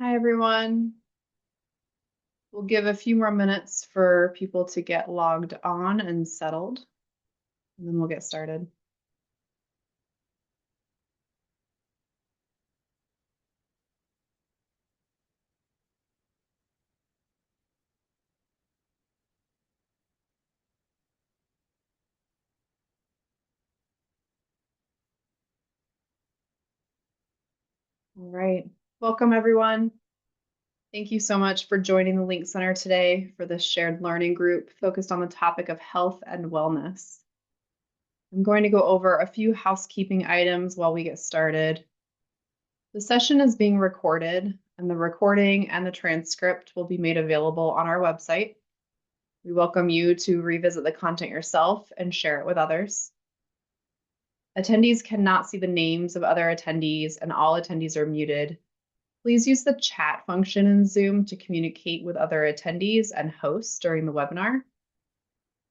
Hi, everyone. We'll give a few more minutes for people to get logged on and settled, and then we'll get started. All right. Welcome, everyone. Thank you so much for joining the Link Center today for this shared learning group focused on the topic of health and wellness. I'm going to go over a few housekeeping items while we get started. The session is being recorded, and the recording and the transcript will be made available on our website. We welcome you to revisit the content yourself and share it with others. Attendees cannot see the names of other attendees, and all attendees are muted. Please use the chat function in Zoom to communicate with other attendees and hosts during the webinar.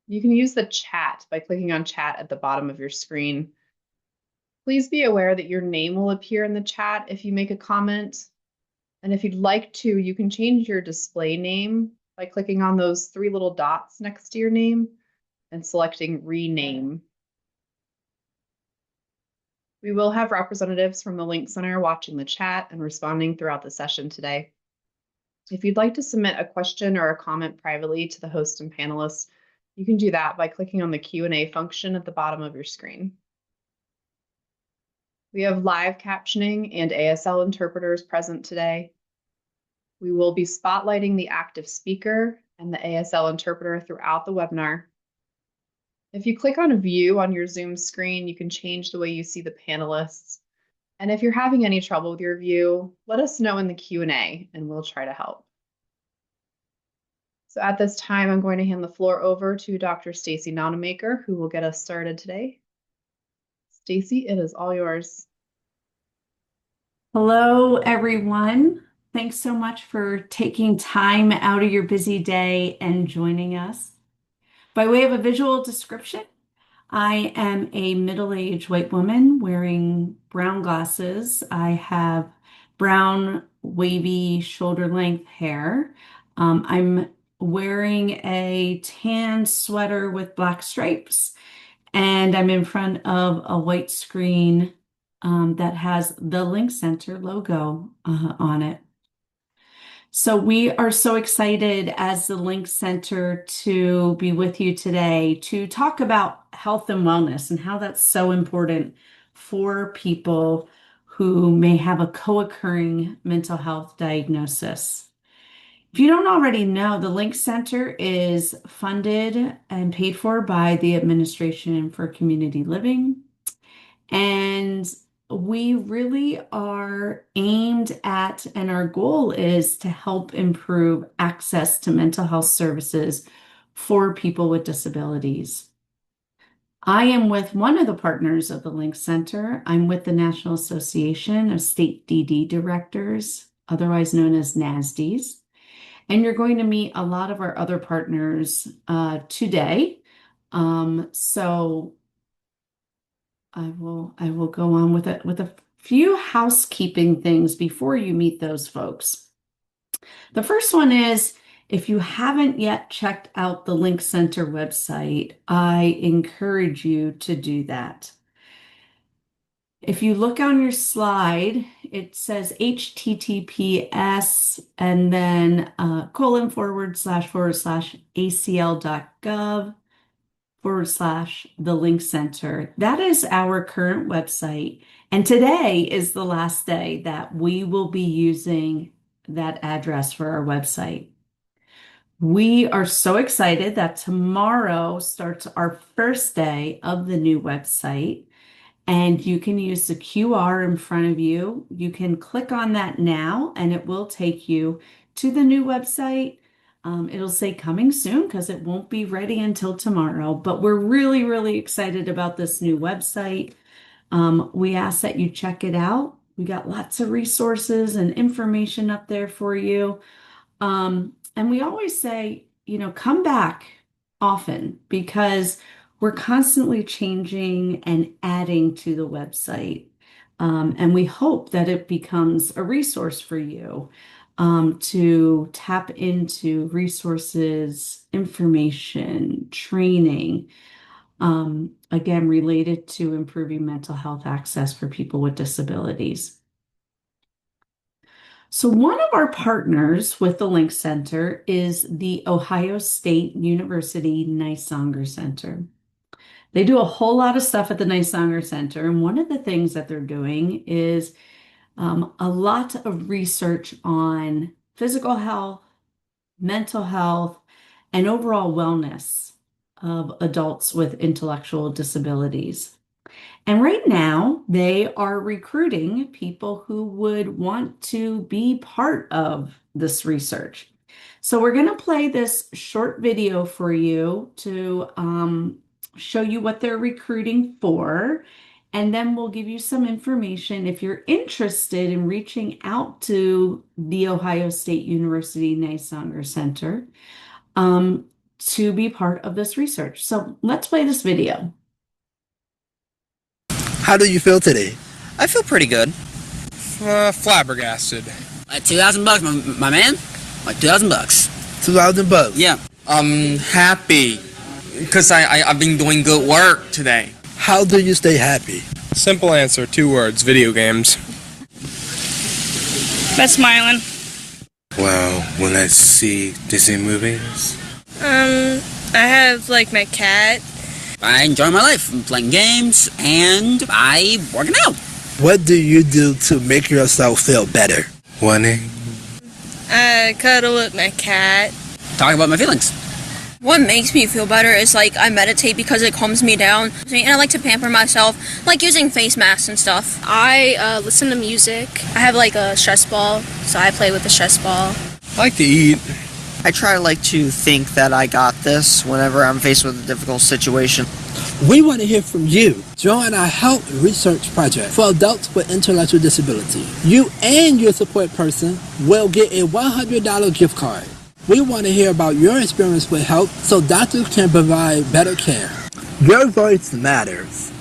You can use the chat by clicking on chat at the bottom of your screen. Please be aware that your name will appear in the chat if you make a comment. And if you'd like to, you can change your display name by clicking on those three little dots next to your name and selecting rename. We will have representatives from the Link Center watching the chat and responding throughout the session today. If you'd like to submit a question or a comment privately to the host and panelists, you can do that by clicking on the Q&A function at the bottom of your screen. We have live captioning and ASL interpreters present today. We will be spotlighting the active speaker and the ASL interpreter throughout the webinar. If you click on View on your Zoom screen, you can change the way you see the panelists. And if you're having any trouble with your view, let us know in the Q&A and we'll try to help. So at this time, I'm going to hand the floor over to Dr. Stacy Nonamaker, who will get us started today. Stacy, it is all yours. Hello, everyone. Thanks so much for taking time out of your busy day and joining us. By way of a visual description, I am a middle-aged white woman wearing brown glasses. I have brown, wavy, shoulder-length hair. I'm wearing a tan sweater with black stripes, and I'm in front of a white screen that has the Link Center logo on it. So we are so excited as the Link Center to be with you today to talk about health and wellness and how that's so important for people who may have a co-occurring mental health diagnosis. If you don't already know, the Link Center is funded and paid for by the Administration for Community Living. And we really are aimed at, and our goal is to help improve access to mental health services for people with disabilities. I am with one of the partners of the Link Center. I'm with the National Association of State DD Directors, otherwise known as NASDs. And you're going to meet a lot of our other partners today. So I will go on with a few housekeeping things before you meet those folks. The first one is if you haven't yet checked out the Link Center website, I encourage you to do that. If you look on your slide, it says HTTPS and then //acl.gov/the Link Center. That is our current website. And today is the last day that we will be using that address for our website. We are so excited that tomorrow starts our first day of the new website. And you can use the QR in front of you. You can click on that now, and it will take you to the new website. It'll say coming soon because it won't be ready until tomorrow. But we're really, really excited about this new website. We ask that you check it out. We got lots of resources and information up there for you. And we always say, come back often because we're constantly changing and adding to the website. And we hope that it becomes a resource for you. to tap into resources, information, training, again, related to improving mental health access for people with disabilities. So one of our partners with the Link Center is the Ohio State University Nisonger Center. They do a whole lot of stuff at the Nisonger Center, and one of the things that they're doing is a lot of research on physical health, mental health, and overall wellness of adults with intellectual disabilities. And right now, they are recruiting people who would want to be part of this research. So we're going to play this short video for you to show you what they're recruiting for. And then we'll give you some information if you're interested in reaching out to the Ohio State University Nisonger Center to be part of this research. So let's play this video. How do you feel today? I feel pretty good. Flabbergasted. Like $2,000, my man. Like $2,000. $2,000. Yeah. I'm happy because I've been doing good work today. How do you stay happy? Simple answer, 2 words, video games. By smiling. Well, when I see Disney movies. I have like my cat. I enjoy my life. I'm playing games and I'm working out. What do you do to make yourself feel better? Winning. I cuddle with my cat. Talk about my feelings. What makes me feel better is like I meditate because it calms me down, and I like to pamper myself, like using face masks and stuff. I listen to music. I have like a stress ball, so I play with the stress ball. I like to eat. I try to think that I got this whenever I'm faced with a difficult situation. We want to hear from you. Join our health research project for adults with intellectual disability. You and your support person will get a $100 gift card. We want to hear about your experience with health so doctors can provide better care. Your voice matters.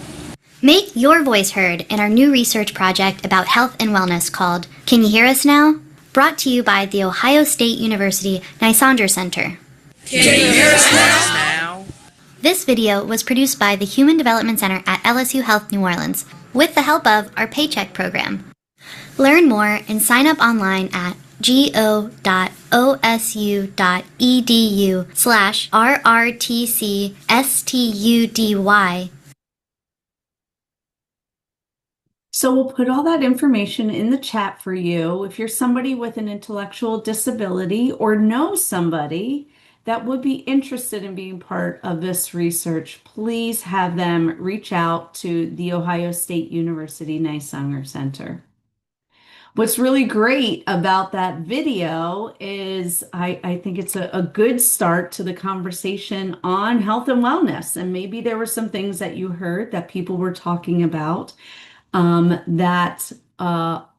Make your voice heard in our new research project about health and wellness called Can You Hear Us Now? Brought to you by the Ohio State University Nisonger Center. Can you hear us now? This video was produced by the Human Development Center at LSU Health New Orleans with the help of our Paycheck program. Learn more and sign up online at go.osu.edu/RRTCSTUDY. So we'll put all that information in the chat for you. If you're somebody with an intellectual disability or know somebody that would be interested in being part of this research, please have them reach out to the Ohio State University Nisonger Center. What's really great about that video is I think it's a good start to the conversation on health and wellness. And maybe there were some things that you heard that people were talking about that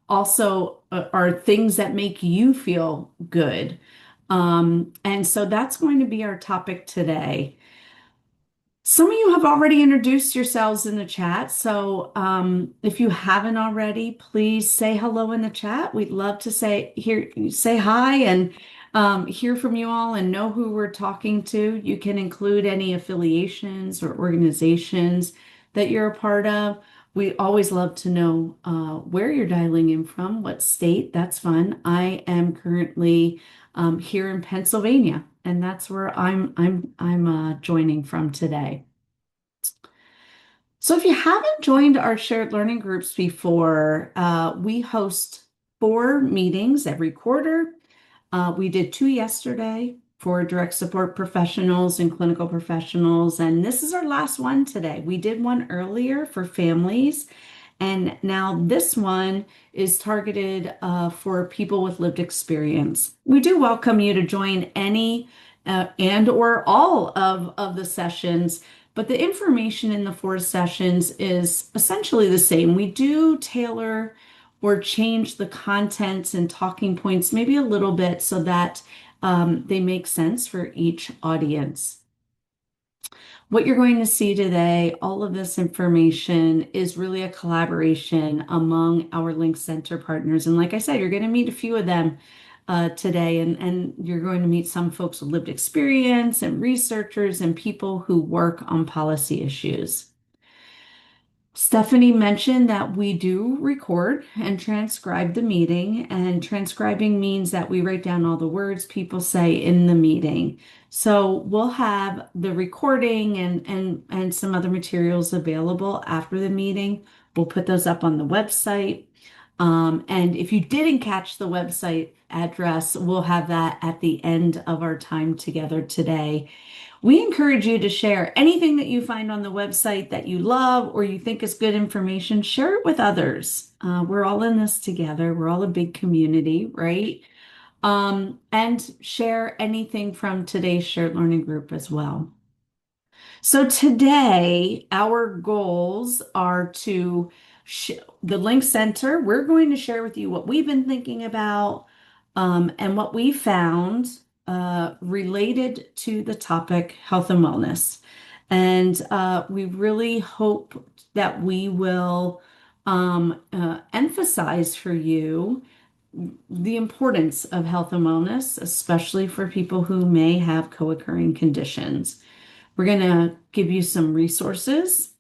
also are things that make you feel good. And so that's going to be our topic today. Some of you have already introduced yourselves in the chat. So if you haven't already, please say hello in the chat. We'd love to say hi and hear from you all and know who we're talking to. You can include any affiliations or organizations that you're a part of. We always love to know where you're dialing in from, what state. That's fun. I am currently here in Pennsylvania, and that's where I'm joining from today. So if you haven't joined our shared learning groups before, we host 4 meetings every quarter. We did 2 yesterday for direct support professionals and clinical professionals, and this is our last one today. We did one earlier for families, and now this one is targeted for people with lived experience. We do welcome you to join any and or all of the sessions, but the information in the 4 sessions is essentially the same. We do tailor or change the contents and talking points maybe a little bit so that they make sense for each audience. What you're going to see today, all of this information is really a collaboration among our Link Center partners. And like I said, you're going to meet a few of them today, and you're going to meet some folks with lived experience and researchers and people who work on policy issues. Stephanie mentioned that we do record and transcribe the meeting, and transcribing means that we write down all the words people say in the meeting. So we'll have the recording and some other materials available after the meeting. We'll put those up on the website. And if you didn't catch the website address, we'll have that at the end of our time together today. We encourage you to share anything that you find on the website that you love or you think is good information. Share it with others. We're all in this together. We're all a big community, right? And share anything from today's shared learning group as well. So today, our goals are to the Link Center. We're going to share with you what we've been thinking about and what we found related to the topic health and wellness. And we really hope that we will emphasize for you the importance of health and wellness, especially for people who may have co-occurring conditions. We're going to give you some resources,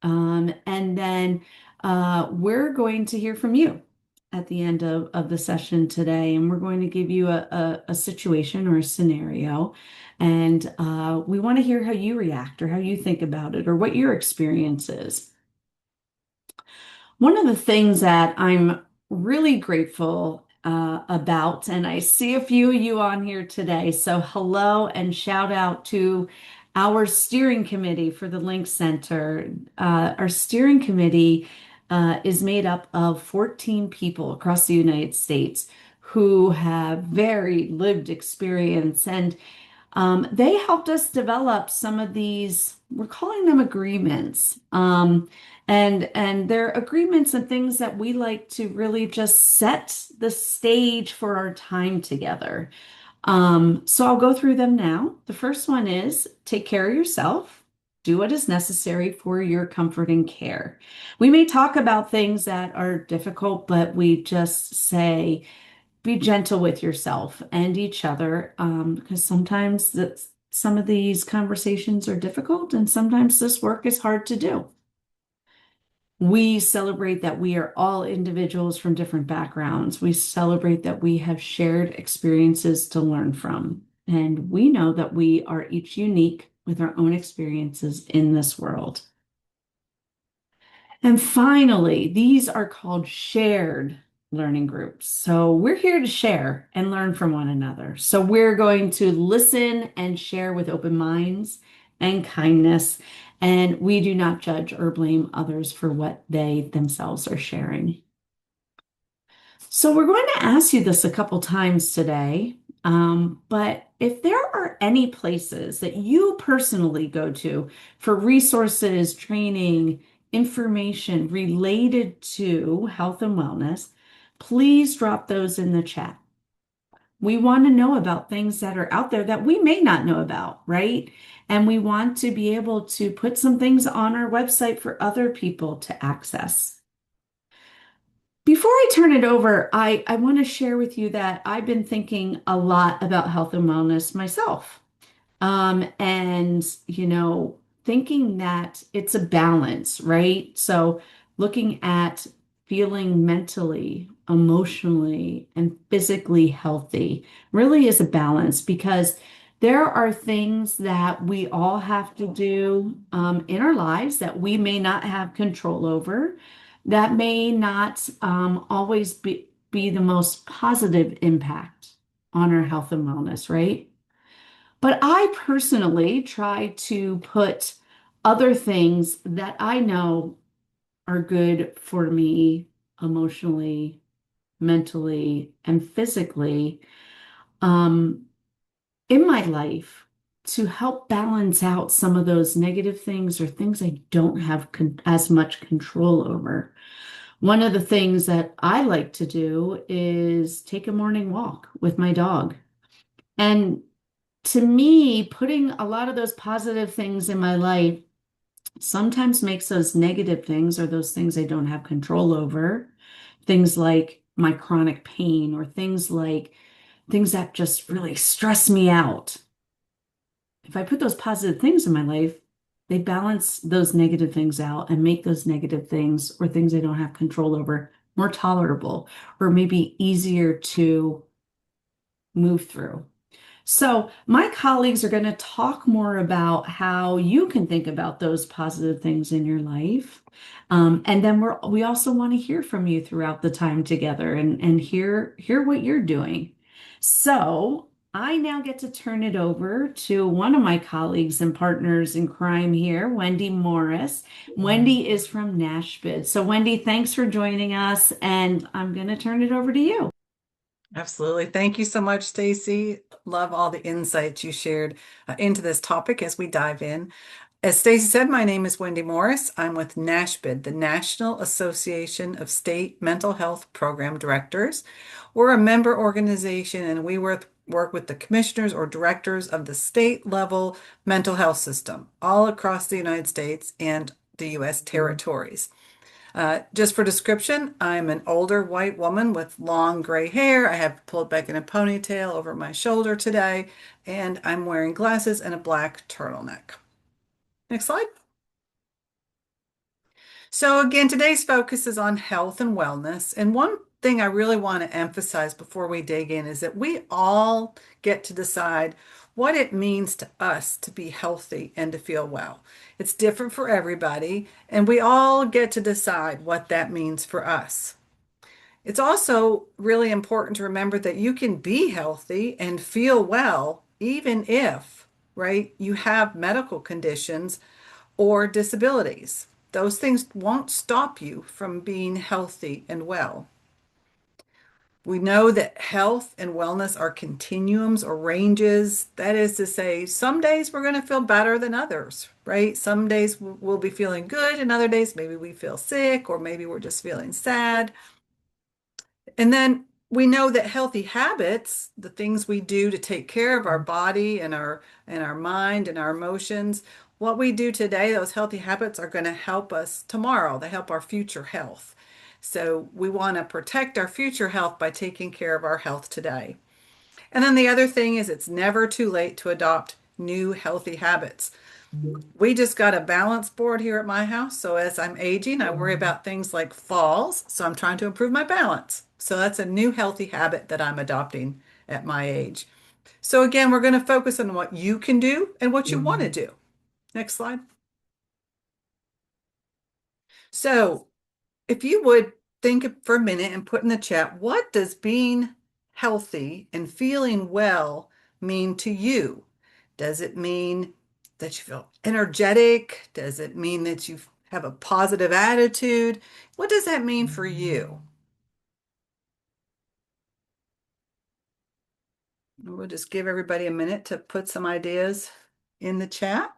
and then we're going to hear from you at the end of the session today, and we're going to give you a situation or a scenario, and we want to hear how you react or how you think about it or what your experience is. One of the things that I'm really grateful about, and I see a few of you on here today, so hello and shout out to our steering committee for the Link Center. Our steering committee is made up of 14 people across the United States who have very lived experience, and they helped us develop some of these, we're calling them agreements. And they're agreements and things that we like to really just set the stage for our time together. So I'll go through them now. The first one is take care of yourself. Do what is necessary for your comfort and care. We may talk about things that are difficult, but we just say, be gentle with yourself and each other, because sometimes some of these conversations are difficult and sometimes this work is hard to do. We celebrate that we are all individuals from different backgrounds. We celebrate that we have shared experiences to learn from. And we know that we are each unique with our own experiences in this world. And finally, these are called shared learning groups. So we're here to share and learn from one another. So we're going to listen and share with open minds and kindness. And we do not judge or blame others for what they themselves are sharing. So we're going to ask you this a couple times today, but if there are any places that you personally go to for resources, training, information related to health and wellness, please drop those in the chat. We want to know about things that are out there that we may not know about, right? And we want to be able to put some things on our website for other people to access. Before I turn it over, I want to share with you that I've been thinking a lot about health and wellness myself. And, thinking that it's a balance, right? So looking at feeling mentally, emotionally, and physically healthy really is a balance, because there are things that we all have to do in our lives that we may not have control over, that may not always be the most positive impact on our health and wellness, right? But I personally try to put other things that I know are good for me emotionally, mentally, and physically in my life to help balance out some of those negative things or things I don't have as much control over. One of the things that I like to do is take a morning walk with my dog. And to me, putting a lot of those positive things in my life sometimes makes those negative things, or those things I don't have control over, things like my chronic pain, or things like things that just really stress me out. If I put those positive things in my life, they balance those negative things out and make those negative things or things I don't have control over more tolerable or maybe easier to move through. So, my colleagues are going to talk more about how you can think about those positive things in your life. And then we also want to hear from you throughout the time together and hear what you're doing. So, I now get to turn it over to one of my colleagues and partners in crime here, Wendy Morris. Wendy is from Nashville. So, Wendy, thanks for joining us, and I'm going to turn it over to you. Absolutely. Thank you so much, Stacy. Love all the insights you shared into this topic as we dive in. As Stacy said, my name is Wendy Morris. I'm with NASHBID, the National Association of State Mental Health Program Directors. We're a member organization and we work with the commissioners or directors of the state level mental health system all across the United States and the U.S. territories. Just for description, I'm an older white woman with long gray hair. I have pulled back in a ponytail over my shoulder today, and I'm wearing glasses and a black turtleneck. Next slide. So again, today's focus is on health and wellness. And one thing I really want to emphasize before we dig in is that we all get to decide what it means to us to be healthy and to feel well. It's different for everybody, and we all get to decide what that means for us. It's also really important to remember that you can be healthy and feel well, even if, right, you have medical conditions or disabilities. Those things won't stop you from being healthy and well. We know that health and wellness are continuums or ranges. That is to say, some days we're going to feel better than others, right? Some days we'll be feeling good, and other days maybe we feel sick, or maybe we're just feeling sad. And then we know that healthy habits, the things we do to take care of our body and our mind and our emotions, what we do today, those healthy habits are going to help us tomorrow. They help our future health. So we want to protect our future health by taking care of our health today. And then the other thing is it's never too late to adopt new healthy habits. We just got a balance board here at my house. So as I'm aging, I worry about things like falls. So I'm trying to improve my balance. So that's a new healthy habit that I'm adopting at my age. So again, we're going to focus on what you can do and what you want to do. Next slide. So if you would think for a minute and put in the chat, what does being healthy and feeling well mean to you? Does it mean that you feel energetic? Does it mean that you have a positive attitude? What does that mean for you? We'll just give everybody a minute to put some ideas in the chat.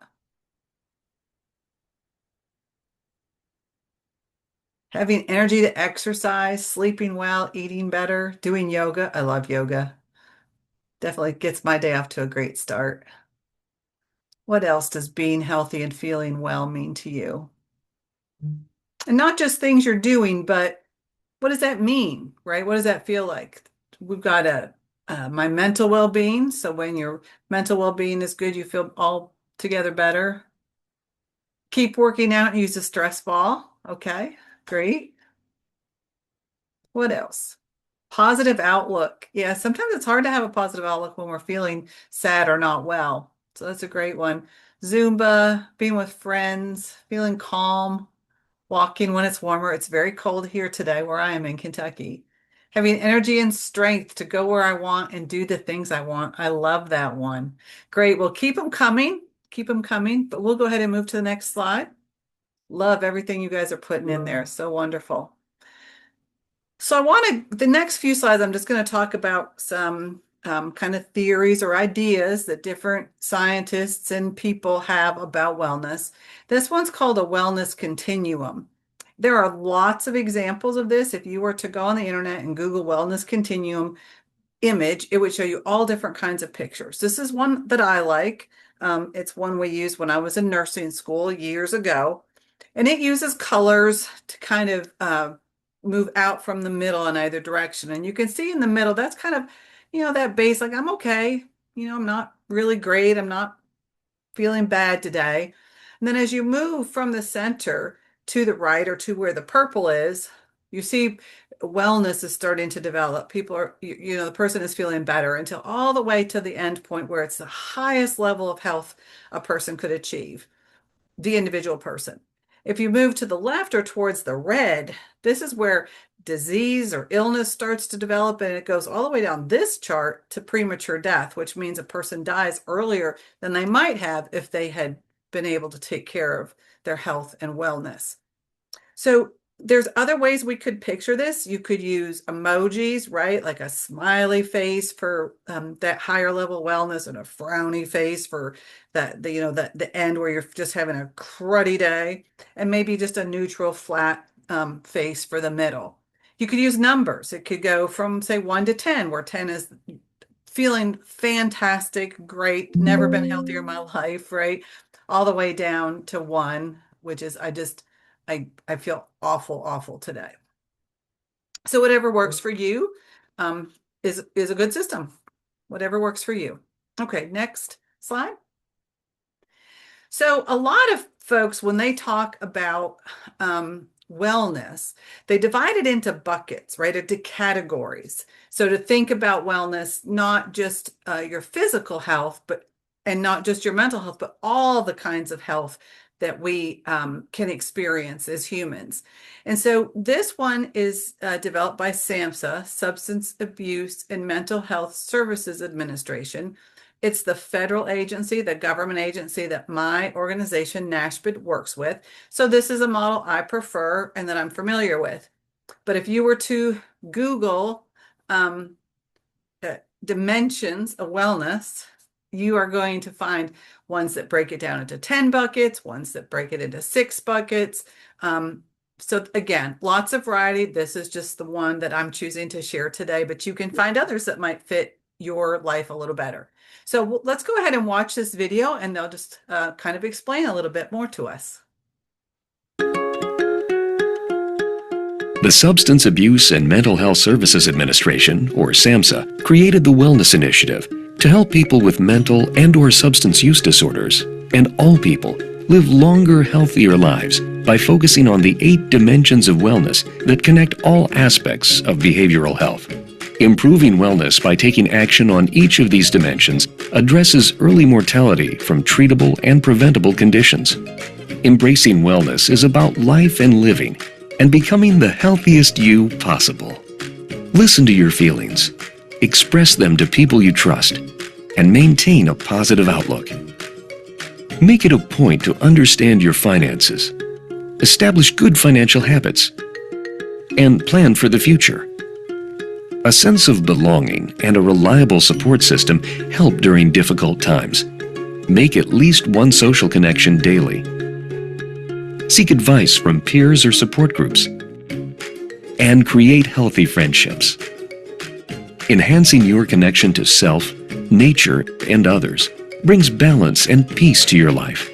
Having energy to exercise, sleeping well, eating better, doing yoga. I love yoga. Definitely gets my day off to a great start. What else does being healthy and feeling well mean to you? And not just things you're doing, but what does that mean, right? What does that feel like? We've got my mental well-being. So when your mental well-being is good, you feel all together better. Keep working out and use a stress ball. Okay, great. What else? Positive outlook. Yeah, sometimes it's hard to have a positive outlook when we're feeling sad or not well. So that's a great one. Zumba, being with friends, feeling calm, walking when it's warmer. It's very cold here today where I am in Kentucky. Having energy and strength to go where I want and do the things I want. I love that one. Great. Well, keep them coming. Keep them coming. But we'll go ahead and move to the next slide. Love everything you guys are putting in there. So wonderful. So the next few slides, I'm just going to talk about some kind of theories or ideas that different scientists and people have about wellness. This one's called a wellness continuum. There are lots of examples of this. If you were to go on the internet and Google wellness continuum image, it would show you all different kinds of pictures. This is one that I like. It's one we used when I was in nursing school years ago. And it uses colors to kind of move out from the middle in either direction. And you can see in the middle, that's kind of, that base, like I'm okay. I'm not really great. I'm not feeling bad today. And then as you move from the center to the right or to where the purple is, you see wellness is starting to develop. People are, the person is feeling better until all the way to the end point where it's the highest level of health a person could achieve, the individual person. If you move to the left or towards the red, this is where disease or illness starts to develop, and it goes all the way down this chart to premature death, which means a person dies earlier than they might have if they had been able to take care of their health and wellness. So there's other ways we could picture this. You could use emojis, right? Like a smiley face for that higher level wellness, and a frowny face for the end where you're just having a cruddy day, and maybe just a neutral flat face for the middle. You could use numbers. It could go from, say, 1 to 10, where 10 is feeling fantastic, great, never been healthier in my life, right? All the way down to 1, which is I feel awful today. So whatever works for you is a good system. Whatever works for you. Okay, next slide. So a lot of folks, when they talk about wellness, they divide it into buckets, right? Into categories. So to think about wellness, not just your physical health, and not just your mental health, but all the kinds of health that we can experience as humans. And so this one is developed by SAMHSA, Substance Abuse and Mental Health Services Administration. It's the federal agency, the government agency that my organization, NASHBID, works with. So this is a model I prefer and that I'm familiar with. But if you were to Google dimensions of wellness, you are going to find ones that break it down into 10 buckets, ones that break it into 6 buckets. So again, lots of variety. This is just the one that I'm choosing to share today, but you can find others that might fit your life a little better. So let's go ahead and watch this video, and they'll just kind of explain a little bit more to us. The Substance Abuse and Mental Health Services Administration, or SAMHSA, created the Wellness Initiative to help people with mental and/or substance use disorders, and all people, live longer, healthier lives by focusing on the 8 dimensions of wellness that connect all aspects of behavioral health. Improving wellness by taking action on each of these dimensions addresses early mortality from treatable and preventable conditions. Embracing wellness is about life and living and becoming the healthiest you possible. Listen to your feelings, express them to people you trust, and maintain a positive outlook. Make it a point to understand your finances, establish good financial habits, and plan for the future. A sense of belonging and a reliable support system help during difficult times. Make at least one social connection daily. Seek advice from peers or support groups. And create healthy friendships. Enhancing your connection to self, nature, and others brings balance and peace to your life.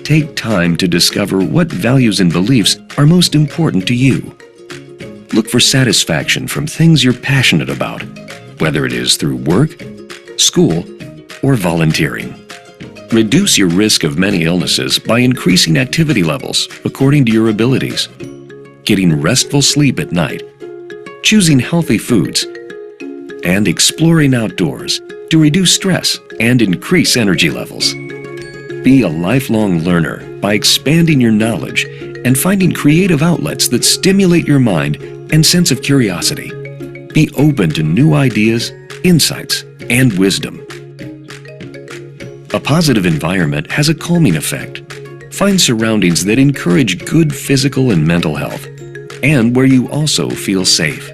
Take time to discover what values and beliefs are most important to you. Look for satisfaction from things you're passionate about, whether it is through work, school, or volunteering. Reduce your risk of many illnesses by increasing activity levels according to your abilities, getting restful sleep at night, choosing healthy foods, and exploring outdoors to reduce stress and increase energy levels. Be a lifelong learner by expanding your knowledge and finding creative outlets that stimulate your mind and sense of curiosity. Be open to new ideas, insights, and wisdom. A positive environment has a calming effect. Find surroundings that encourage good physical and mental health, and where you also feel safe.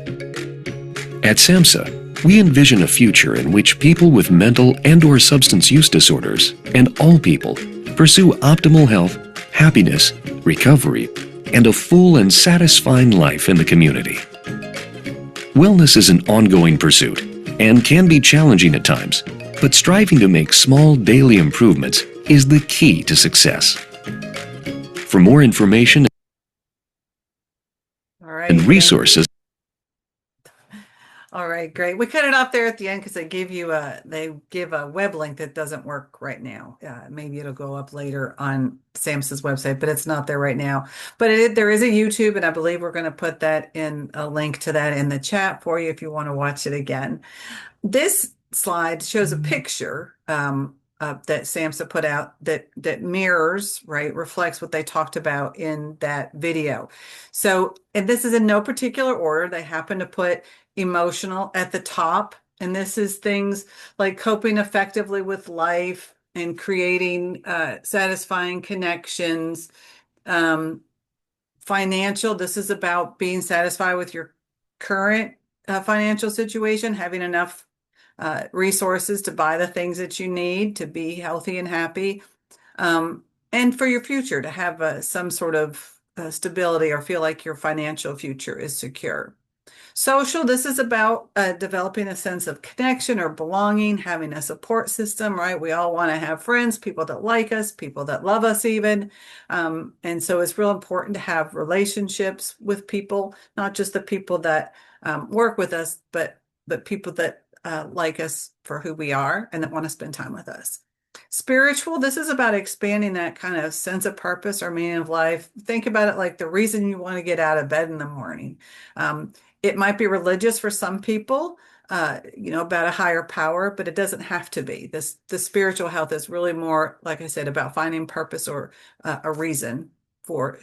At SAMHSA, we envision a future in which people with mental and/or substance use disorders, and all people, pursue optimal health, happiness, recovery, and a full and satisfying life in the community. Wellness is an ongoing pursuit and can be challenging at times, but striving to make small daily improvements is the key to success. For more information and resources. All right. right, great. We cut it off there at the end because they give a web link that doesn't work right now. Maybe it'll go up later on SAMHSA's website, but it's not there right now. But there is a YouTube, and I believe we're going to put that in a link to that in the chat for you if you want to watch it again. This slide shows a picture that SAMHSA put out that mirrors, right, reflects what they talked about in that video. So, and this is in no particular order. They happen to put emotional at the top, and this is things like coping effectively with life and creating satisfying connections. Financial, this is about being satisfied with your current financial situation, having enough resources to buy the things that you need to be healthy and happy, and for your future to have some sort of stability or feel like your financial future is secure. Social, this is about developing a sense of connection or belonging, having a support system, right? We all want to have friends, people that like us, people that love us even. And so it's real important to have relationships with people, not just the people that work with us, but people that like us for who we are and that want to spend time with us. Spiritual, this is about expanding that kind of sense of purpose or meaning of life. Think about it like the reason you want to get out of bed in the morning. It might be religious for some people, about a higher power, but it doesn't have to be. The spiritual health is really more, like I said, about finding purpose or a reason for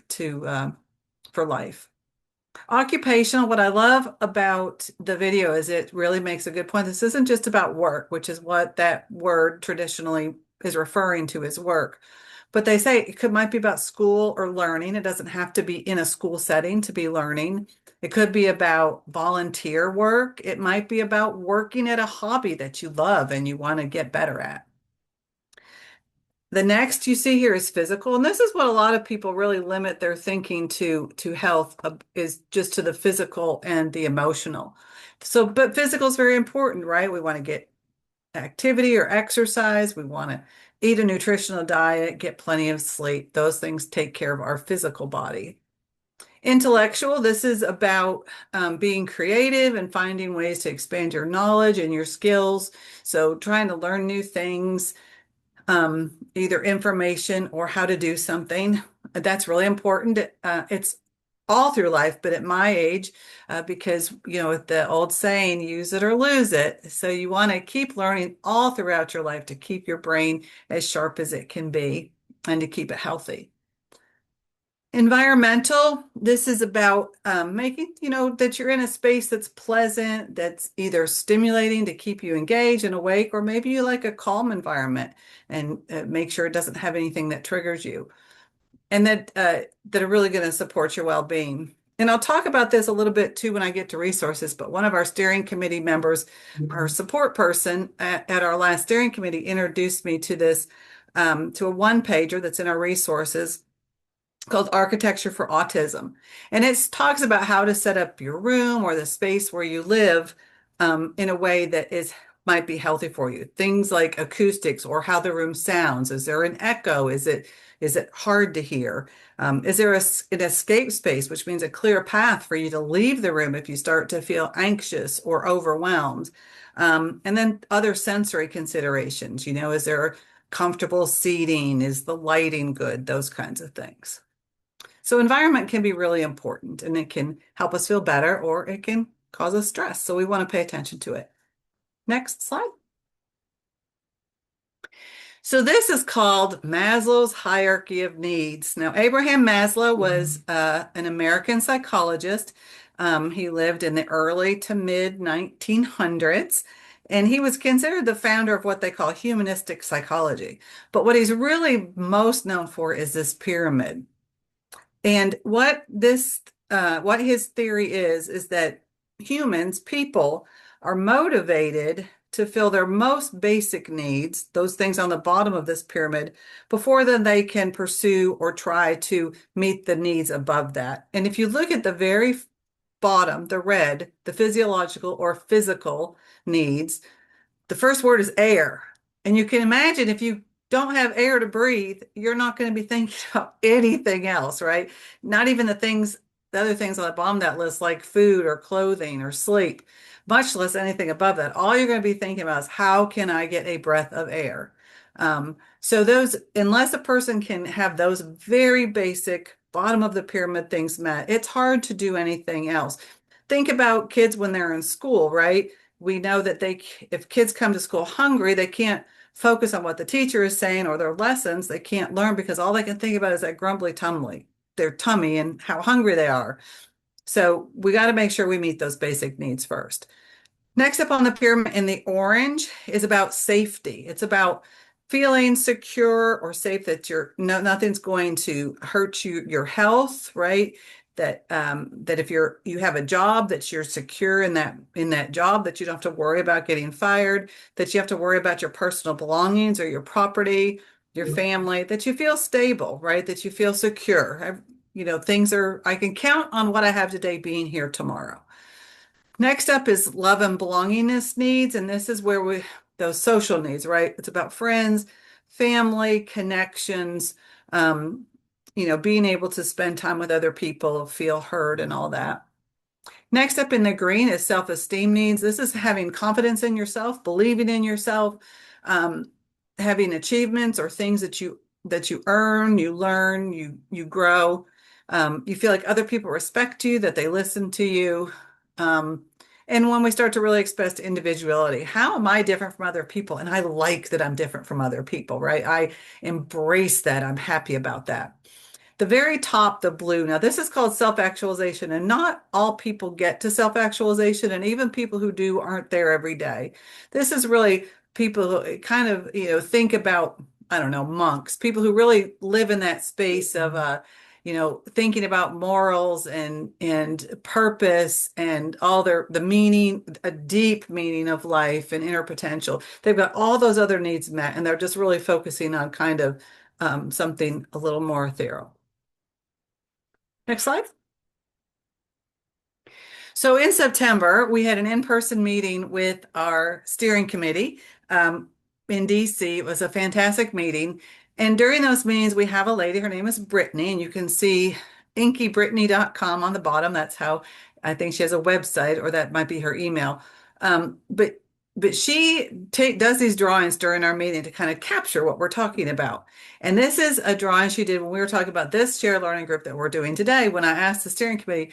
life. Occupational, what I love about the video is it really makes a good point. This isn't just about work, which is what that word traditionally is referring to as work. But they say it might be about school or learning. It doesn't have to be in a school setting to be learning. It could be about volunteer work. It might be about working at a hobby that you love and you want to get better at. The next you see here is physical, and this is what a lot of people really limit their thinking to health is just to the physical and the emotional. So, but physical is very important, right? We want to get activity or exercise. We want to eat a nutritional diet, get plenty of sleep. Those things take care of our physical body. Intellectual, this is about being creative and finding ways to expand your knowledge and your skills. So trying to learn new things, either information or how to do something. That's really important. It's all through life, but at my age, because, the old saying, use it or lose it. So you want to keep learning all throughout your life to keep your brain as sharp as it can be and to keep it healthy. Environmental, this is about making, that you're in a space that's pleasant, that's either stimulating to keep you engaged and awake, or maybe you like a calm environment and make sure it doesn't have anything that triggers you. And that are really going to support your well-being. And I'll talk about this a little bit too when I get to resources, but one of our steering committee members, our support person at our last steering committee introduced me to this, to a one-pager that's in our resources called Architecture for Autism. And it talks about how to set up your room or the space where you live in a way that might be healthy for you. Things like acoustics or how the room sounds. Is there an echo? Is it hard to hear? Is there an escape space, which means a clear path for you to leave the room if you start to feel anxious or overwhelmed? And then other sensory considerations, is there comfortable seating? Is the lighting good? Those kinds of things. So environment can be really important, and it can help us feel better or it can cause us stress. So we want to pay attention to it. Next slide. So this is called Maslow's hierarchy of needs. Now, Abraham Maslow was an American psychologist. He lived in the early to mid 1900s, and he was considered the founder of what they call humanistic psychology. But what he's really most known for is this pyramid. And what his theory is that humans, people, are motivated to fill their most basic needs, those things on the bottom of this pyramid, before then they can pursue or try to meet the needs above that. And if you look at the very bottom, the red, the physiological or physical needs, the first word is air. And you can imagine if you don't have air to breathe, you're not going to be thinking about anything else, right? Not even the things the other things on the bottom of that list, like food or clothing or sleep, much less anything above that. All you're going to be thinking about is how can I get a breath of air? So those, unless a person can have those very basic bottom of the pyramid things met, it's hard to do anything else. Think about kids when they're in school, right? We know that if kids come to school hungry, they can't focus on what the teacher is saying or their lessons. They can't learn because all they can think about is that grumbly their tummy and how hungry they are. So we got to make sure we meet those basic needs first. Next up on the pyramid in the orange is about safety. It's about feeling secure or safe that nothing's going to hurt your health, right? That if you have a job, that you're secure in that job, that you don't have to worry about getting fired, that you have to worry about your personal belongings or your property, your family, that you feel stable, right? That you feel secure. I can count on what I have today being here tomorrow. Next up is love and belongingness needs, and this is where those social needs, right? It's about friends, family, connections, being able to spend time with other people, feel heard, and all that. Next up in the green is self-esteem needs. This is having confidence in yourself, believing in yourself, having achievements or things that you earn, you learn, you grow. You feel like other people respect you, that they listen to you. And when we start to really express individuality, how am I different from other people? And I like that I'm different from other people, right? I embrace that. I'm happy about that. The very top, the blue, now this is called self-actualization, and not all people get to self-actualization, and even people who do aren't there every day. This is really people who kind of, think about, I don't know, monks, people who really live in that space of, thinking about morals and purpose and all the meaning, a deep meaning of life and inner potential. They've got all those other needs met, and they're just really focusing on kind of something a little more ethereal. Next slide. So in September, we had an in-person meeting with our steering committee in DC. It was a fantastic meeting. And during those meetings, we have a lady, her name is Brittany, and you can see inkybrittany.com on the bottom. That's how I think she has a website, or that might be her email. But she does these drawings during our meeting to kind of capture what we're talking about. And this is a drawing she did when we were talking about this shared learning group that we're doing today, when I asked the steering committee,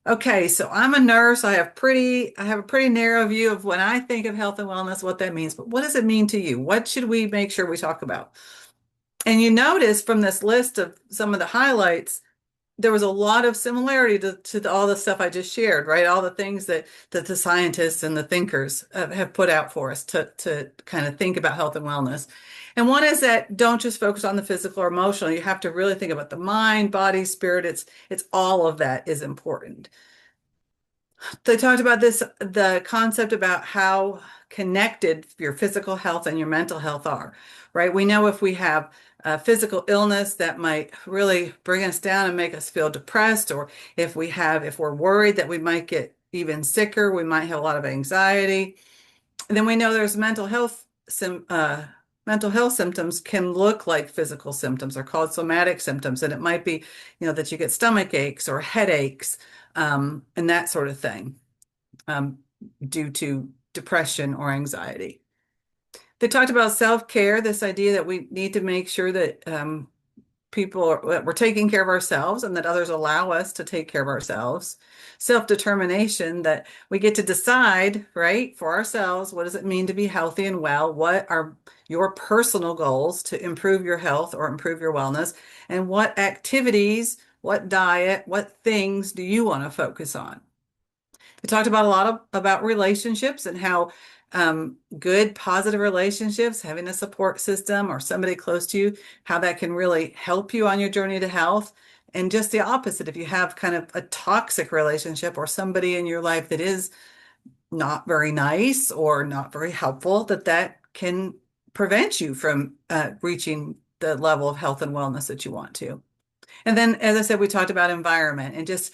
okay, so I'm a nurse. I have a pretty narrow view of when I think of health and wellness, what that means. But what does it mean to you? What should we make sure we talk about? And you notice from this list of some of the highlights, there was a lot of similarity to all the stuff I just shared, right? All the things that the scientists and the thinkers have put out for us to kind of think about health and wellness. And one is that don't just focus on the physical or emotional. You have to really think about the mind, body, spirit. It's all of that is important. They talked about the concept about how connected your physical health and your mental health are, right? We know if we have physical illness that might really bring us down and make us feel depressed, or if we're worried that we might get even sicker, we might have a lot of anxiety. And then we know there's mental health symptoms can look like physical symptoms, are called somatic symptoms. And it might be, that you get stomach aches or headaches, and that sort of thing, due to depression or anxiety. They talked about self-care, this idea that we need to make sure that we're taking care of ourselves and that others allow us to take care of ourselves. Self-determination, that we get to decide, right, for ourselves, what does it mean to be healthy and well? What are your personal goals to improve your health or improve your wellness? And what activities, what diet, what things do you want to focus on? They talked about a lot about relationships and how good, positive relationships, having a support system or somebody close to you, how that can really help you on your journey to health. And just the opposite, if you have kind of a toxic relationship or somebody in your life that is not very nice or not very helpful, that can prevent you from reaching the level of health and wellness that you want to. And then, as I said, we talked about environment and just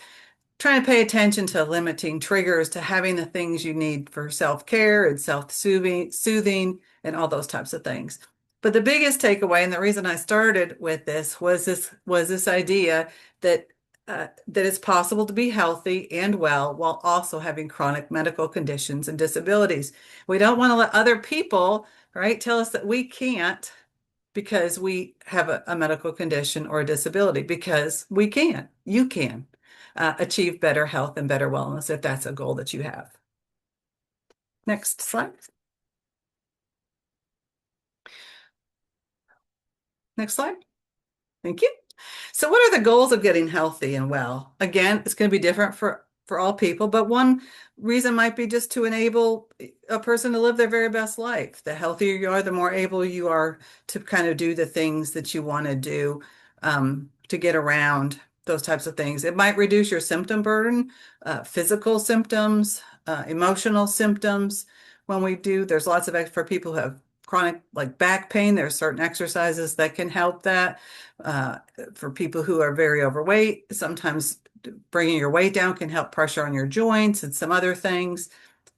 trying to pay attention to limiting triggers, to having the things you need for self-care and self-soothing and all those types of things. But the biggest takeaway, and the reason I started with this was this idea that that it's possible to be healthy and well while also having chronic medical conditions and disabilities. We don't want to let other people, right, tell us that we can't because we have a medical condition or a disability, because we can. You can achieve better health and better wellness if that's a goal that you have. Next slide. Next slide. Thank you. So what are the goals of getting healthy and well? Again, it's going to be different for all people, but one reason might be just to enable a person to live their very best life. The healthier you are, the more able you are to kind of do the things that you want to do, to get around those types of things. It might reduce your symptom burden, physical symptoms, emotional symptoms. When we do, there's lots of, for people who have chronic like back pain, there are certain exercises that can help that. For people who are very overweight, sometimes bringing your weight down can help pressure on your joints and some other things.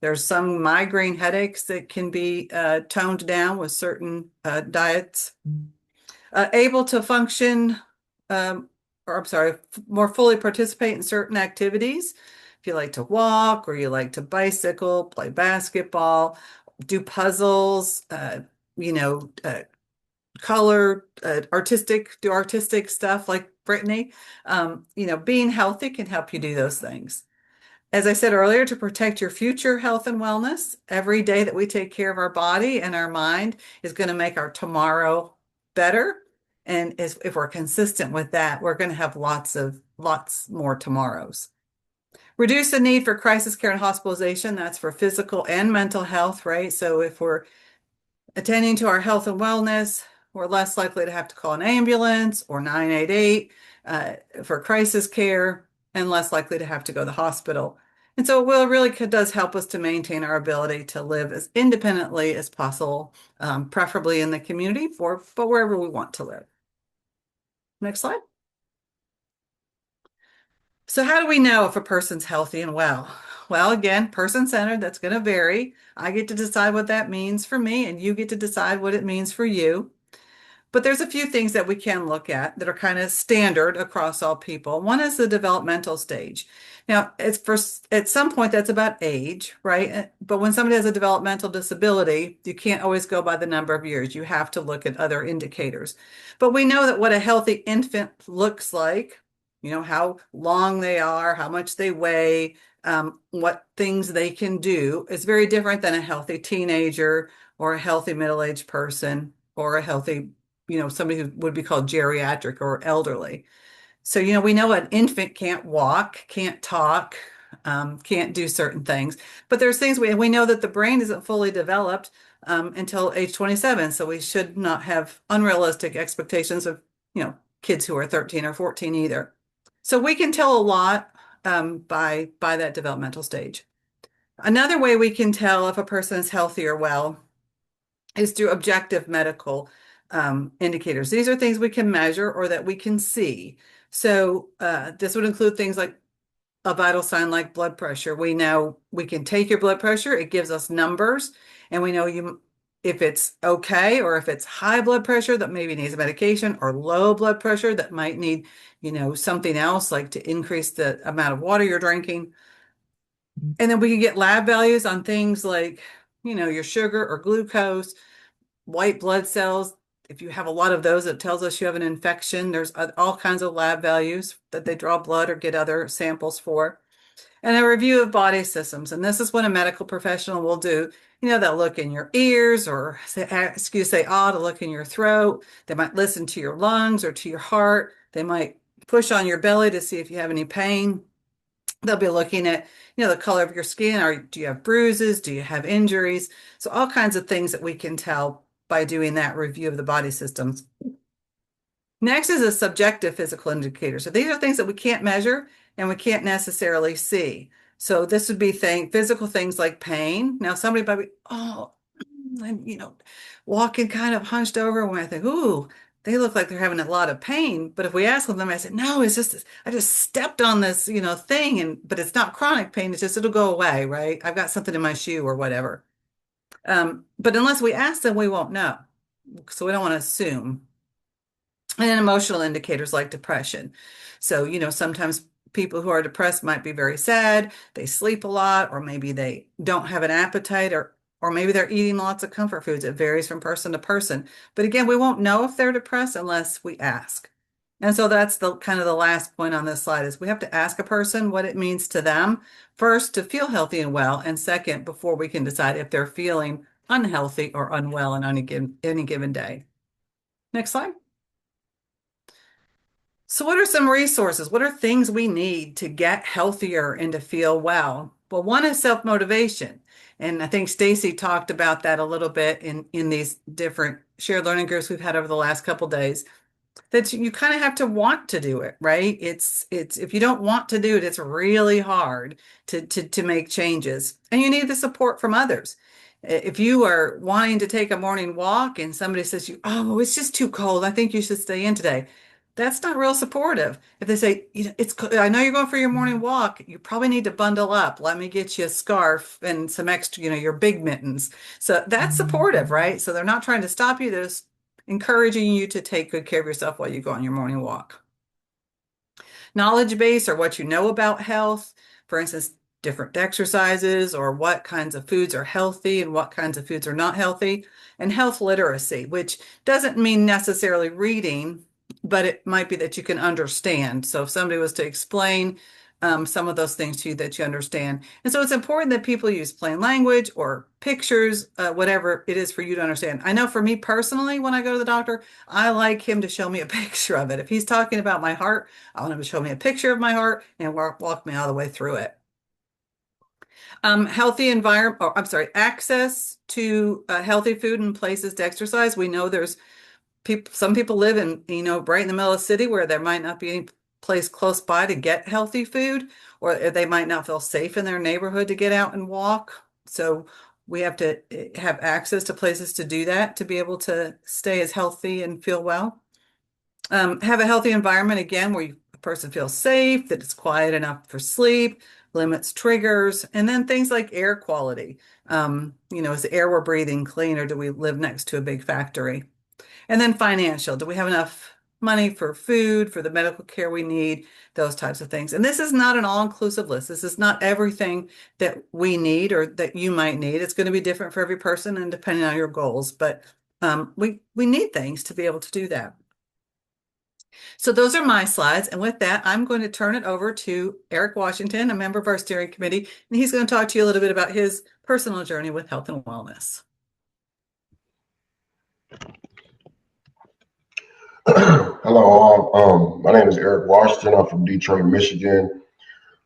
There's some migraine headaches that can be toned down with certain diets. Able to function, more fully participate in certain activities. If you like to walk or you like to bicycle, play basketball, do puzzles, color, do artistic stuff like Brittany. Being healthy can help you do those things. As I said earlier, to protect your future health and wellness, every day that we take care of our body and our mind is going to make our tomorrow better. And if we're consistent with that, we're going to have lots more tomorrows. Reduce the need for crisis care and hospitalization. That's for physical and mental health, right? So if we're attending to our health and wellness, we're less likely to have to call an ambulance or 988 for crisis care, and less likely to have to go to the hospital. And so it really does help us to maintain our ability to live as independently as possible, preferably in the community, but wherever we want to live. Next slide. So how do we know if a person's healthy and well? Well, again, person-centered, that's going to vary. I get to decide what that means for me, and you get to decide what it means for you. But there's a few things that we can look at that are kind of standard across all people. One is the developmental stage. Now, at some point, that's about age, right? But when somebody has a developmental disability, you can't always go by the number of years. You have to look at other indicators. But we know that what a healthy infant looks like, how long they are, how much they weigh, what things they can do is very different than a healthy teenager or a healthy middle-aged person or a healthy, somebody who would be called geriatric or elderly. So, we know an infant can't walk, can't talk, can't do certain things, but there's things we know that the brain isn't fully developed until age 27. So we should not have unrealistic expectations of, kids who are 13 or 14 either. So we can tell a lot by that developmental stage. Another way we can tell if a person is healthy or well is through objective medical indicators. These are things we can measure or that we can see. So this would include things like a vital sign like blood pressure. We know we can take your blood pressure. It gives us numbers, and we know if it's okay or if it's high blood pressure that maybe needs a medication, or low blood pressure that might need, something else like to increase the amount of water you're drinking. And then we can get lab values on things like, your sugar or glucose, white blood cells. If you have a lot of those, it tells us you have an infection. There's all kinds of lab values that they draw blood or get other samples for. And a review of body systems. And this is what a medical professional will do. They'll look in your ears or ask you to say, to look in your throat. They might listen to your lungs or to your heart. They might push on your belly to see if you have any pain. They'll be looking at, the color of your skin, or do you have bruises? Do you have injuries? So all kinds of things that we can tell by doing that review of the body systems. Next is a subjective physical indicator. So these are things that we can't measure and we can't necessarily see. So this would be physical things like pain. Now somebody might be, I'm, walking kind of hunched over, when I think, ooh, they look like they're having a lot of pain. But if we ask them, I said, no, it's just, I just stepped on this, thing, but it's not chronic pain. It's just, it'll go away, right? I've got something in my shoe or whatever. But unless we ask them, we won't know. So we don't want to assume. And then emotional indicators like depression. So, sometimes people who are depressed might be very sad, they sleep a lot, or maybe they don't have an appetite, or maybe they're eating lots of comfort foods. It varies from person to person. But again, we won't know if they're depressed unless we ask. And so that's the kind of the last point on this slide is we have to ask a person what it means to them first to feel healthy and well, and second, before we can decide if they're feeling unhealthy or unwell on any given day. Next slide. So what are some resources? What are things we need to get healthier and to feel well? Well, one is self-motivation. And I think Stacy talked about that a little bit in these different shared learning groups we've had over the last couple of days. That you kind of have to want to do it, right? It's if you don't want to do it, it's really hard to make changes. And you need the support from others. If you are wanting to take a morning walk and somebody says oh, it's just too cold, I think you should stay in today. That's not real supportive. If they say, I know you're going for your morning walk, you probably need to bundle up. Let me get you a scarf and some extra, your big mittens. So that's supportive, right? So they're not trying to stop you. They're just encouraging you to take good care of yourself while you go on your morning walk. Knowledge base, or what you know about health. For instance, different exercises, or what kinds of foods are healthy and what kinds of foods are not healthy. And health literacy, which doesn't mean necessarily reading, but it might be that you can understand. So if somebody was to explain some of those things to you, that you understand. And so it's important that people use plain language or pictures, whatever it is for you to understand. I know for me personally, when I go to the doctor, I like him to show me a picture of it. If he's talking about my heart, I want him to show me a picture of my heart and walk me all the way through it. Healthy environment, access to healthy food and places to exercise. We know there's some people live in, right in the middle of the city where there might not be any place close by to get healthy food, or they might not feel safe in their neighborhood to get out and walk. So we have to have access to places to do that, to be able to stay as healthy and feel well. Have a healthy environment, again, where a person feels safe, that it's quiet enough for sleep, limits triggers, and then things like air quality. Is the air we're breathing clean, or do we live next to a big factory? And then financial, do we have enough money for food, for the medical care we need, those types of things. And this is not an all-inclusive list. This is not everything that we need or that you might need. It's going to be different for every person and depending on your goals, but we need things to be able to do that. So those are my slides. And with that, I'm going to turn it over to Eric Washington, a member of our steering committee, and he's going to talk to you a little bit about his personal journey with health and wellness. Hello all. My name is Eric Washington. I'm from Detroit, Michigan.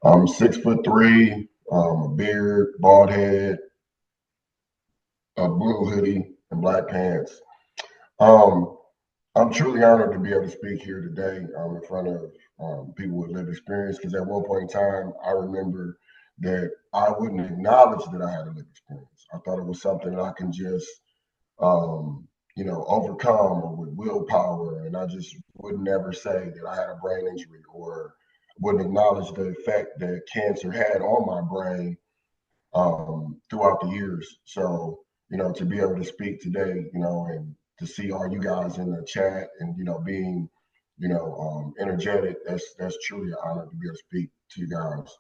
I'm 6'3", a beard, bald head, a blue hoodie, and black pants. I'm truly honored to be able to speak here today in front of people with lived experience, because at one point in time, I remember that I wouldn't acknowledge that I had a lived experience. I thought it was something that I can just overcome or with willpower. And I just would never say that I had a brain injury, or wouldn't acknowledge the effect that cancer had on my brain throughout the years. So, to be able to speak today, and to see all you guys in the chat and, being, energetic, that's truly an honor to be able to speak to you guys.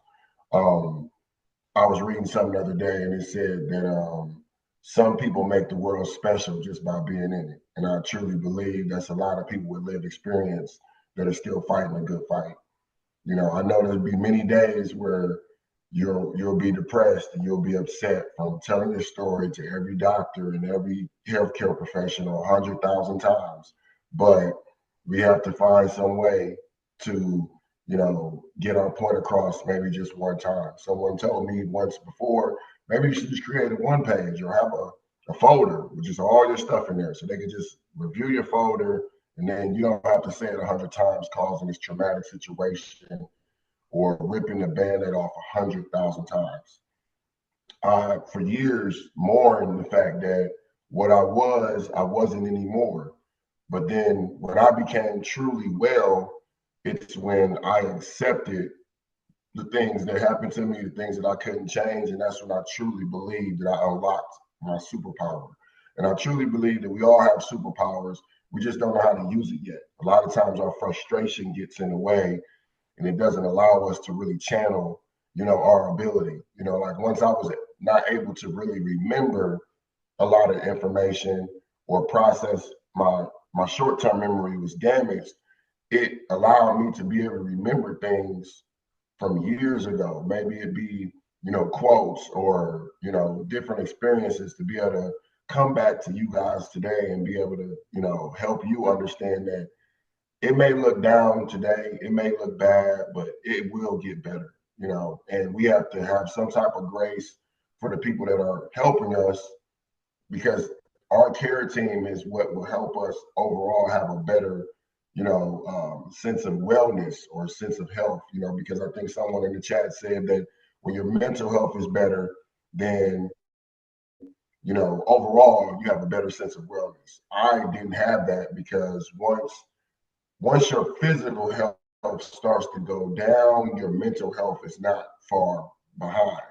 I was reading something the other day and it said that some people make the world special just by being in it. And I truly believe that's a lot of people with lived experience that are still fighting a good fight. I know there'll be many days where you'll be depressed and you'll be upset from telling your story to every doctor and every healthcare professional 100,000 times. But we have to find some way to, get our point across maybe just one time. Someone told me once before, maybe you should just create a one page or have a folder with just all your stuff in there so they can just review your folder, and then you don't have to say it 100 times, causing this traumatic situation or ripping the Band-Aid off 100,000 times. For years, mourned the fact that what I wasn't anymore. But then when I became truly well, it's when I accepted the things that happened to me, the things that I couldn't change. And that's when I truly believed that I unlocked my superpower. And I truly believe that we all have superpowers. We just don't know how to use it yet. A lot of times our frustration gets in the way and it doesn't allow us to really channel, our ability. Like once I was not able to really remember a lot of information or process, my short-term memory was damaged. It allowed me to be able to remember things from years ago. Maybe it be, quotes or, different experiences, to be able to come back to you guys today and be able to, help you understand that it may look down today, it may look bad, but it will get better, and we have to have some type of grace for the people that are helping us, because our care team is what will help us overall have a better, sense of wellness or sense of health, because I think someone in the chat said that when your mental health is better, then, overall you have a better sense of wellness. I didn't have that because once your physical health starts to go down, your mental health is not far behind.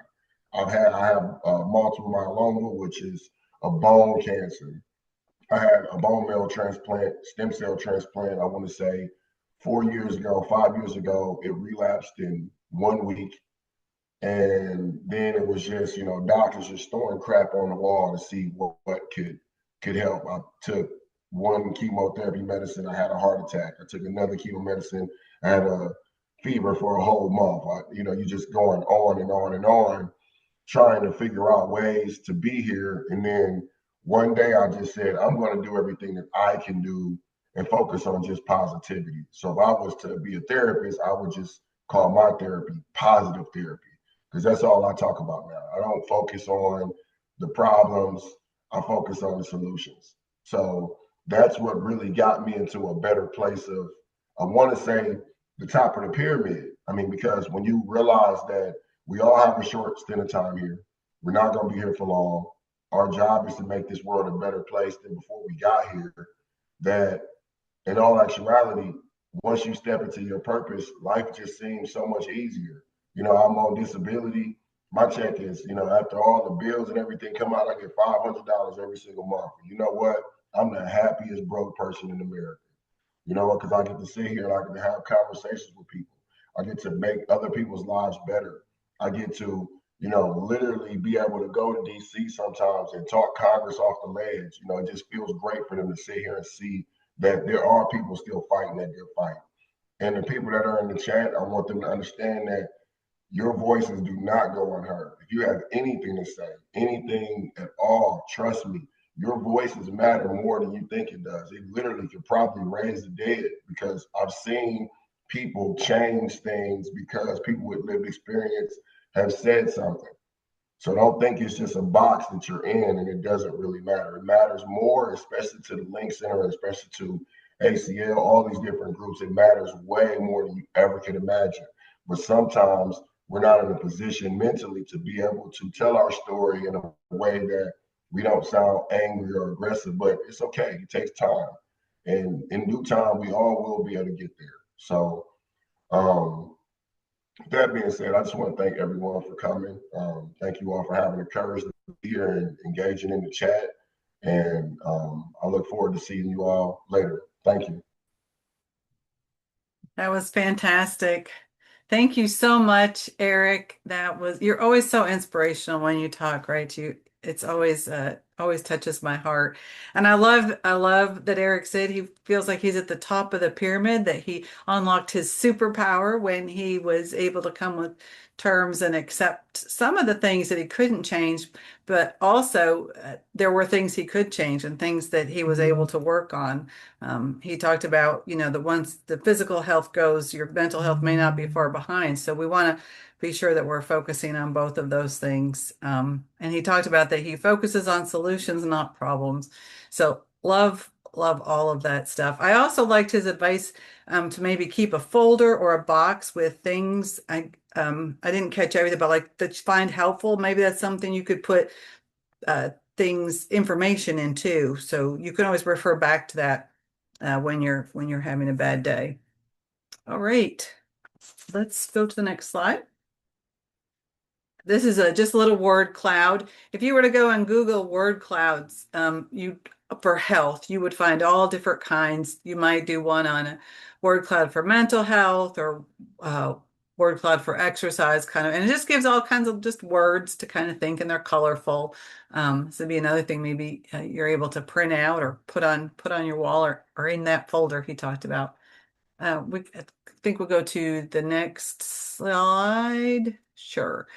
I have multiple myeloma, which is a bone cancer. I had a bone marrow transplant, stem cell transplant, I want to say 5 years ago. It relapsed in 1 week. And then it was just, doctors just throwing crap on the wall to see what could help. I took one chemotherapy medicine, I had a heart attack. I took another chemo medicine, I had a fever for a whole month. You just going on and on and on, trying to figure out ways to be here. And then one day I just said, I'm going to do everything that I can do and focus on just positivity. So if I was to be a therapist, I would just call my therapy positive therapy, because that's all I talk about now. I don't focus on the problems, I focus on the solutions. So that's what really got me into a better place of, I want to say, the top of the pyramid. I mean, because when you realize that we all have a short stint of time here, we're not going to be here for long. Our job is to make this world a better place than before we got here. That in all actuality, once you step into your purpose, life just seems so much easier. I'm on disability. My check is, after all the bills and everything come out, I get $500 every single month. You know what? I'm the happiest broke person in America. You know what? Because I get to sit here and I get to have conversations with people. I get to make other people's lives better. I get to, literally be able to go to DC sometimes and talk Congress off the ledge. It just feels great for them to sit here and see that there are people still fighting that good fight. And the people that are in the chat, I want them to understand that your voices do not go unheard. If you have anything to say, anything at all, trust me, your voices matter more than you think it does. It literally could probably raise the dead, because I've seen people change things because people with lived experience have said something. So don't think it's just a box that you're in and it doesn't really matter. It matters more, especially to the Link Center, especially to ACL, all these different groups. It matters way more than you ever could imagine. But sometimes we're not in a position mentally to be able to tell our story in a way that we don't sound angry or aggressive, but it's okay. It takes time. And in due time, we all will be able to get there. So, that being said, I just want to thank everyone for coming. Thank you all for having the courage to be here and engaging in the chat. And I look forward to seeing you all later. Thank you. That was fantastic. Thank you so much, Eric. You're always so inspirational when you talk, right? It's always touches my heart. And I love that Eric said he feels like he's at the top of the pyramid, that he unlocked his superpower when he was able to come with terms and accept some of the things that he couldn't change, but also there were things he could change and things that he was able to work on. He talked about, that once the physical health goes, your mental health may not be far behind. So we want to be sure that we're focusing on both of those things. And he talked about that he focuses on solutions, not problems. So love all of that stuff. I also liked his advice to maybe keep a folder or a box with things. I didn't catch everything, but like that you find helpful. Maybe that's something you could put information into. So you can always refer back to that when you're having a bad day. All right, let's go to the next slide. This is just a little word cloud. If you were to go and Google word clouds, you'd for health, you would find all different kinds. You might do one on a word cloud for mental health or word cloud for exercise kind of, and it just gives all kinds of just words to kind of think, and they're colorful. So it'd be another thing maybe you're able to print out or put on your wall or in that folder he talked about. I think we'll go to the next slide. Sure.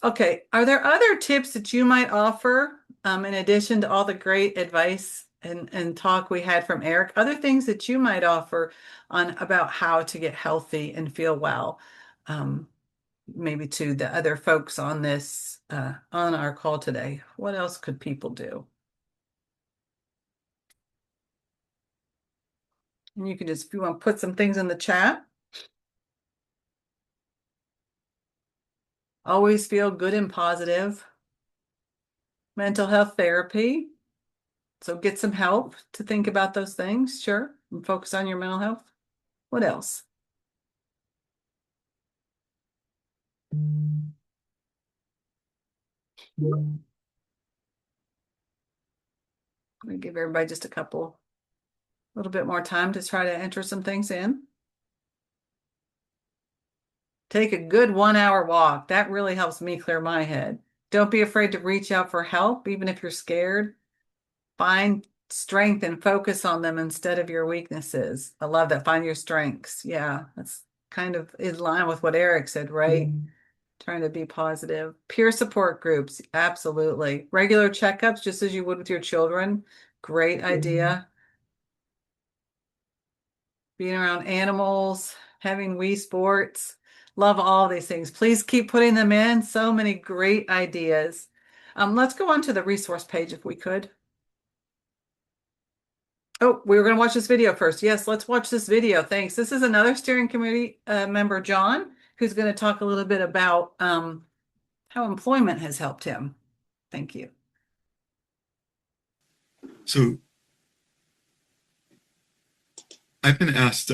Okay. Are there other tips that you might offer in addition to all the great advice and talk we had from Eric? Other things that you might offer on about how to get healthy and feel well, maybe to the other folks on this on our call today. What else could people do? And you can just, if you want to put some things in the chat. Always feel good and positive. Mental health therapy. So get some help to think about those things, sure, and focus on your mental health. What else? I'm going to give everybody just a little bit more time to try to enter some things in. Take a good 1 hour walk. That really helps me clear my head. Don't be afraid to reach out for help, even if you're scared. Find strength and focus on them instead of your weaknesses. I love that. Find your strengths. Yeah, that's kind of in line with what Eric said, right? Trying to be positive. Peer support groups. Absolutely. Regular checkups, just as you would with your children. Great idea. Being around animals, having Wii Sports. Love all these things. Please keep putting them in. So many great ideas. Let's go on to the resource page if we could. Oh, we were going to watch this video first. Yes, let's watch this video. Thanks. This is another steering committee member, John, who's going to talk a little bit about how employment has helped him. Thank you. So I've been asked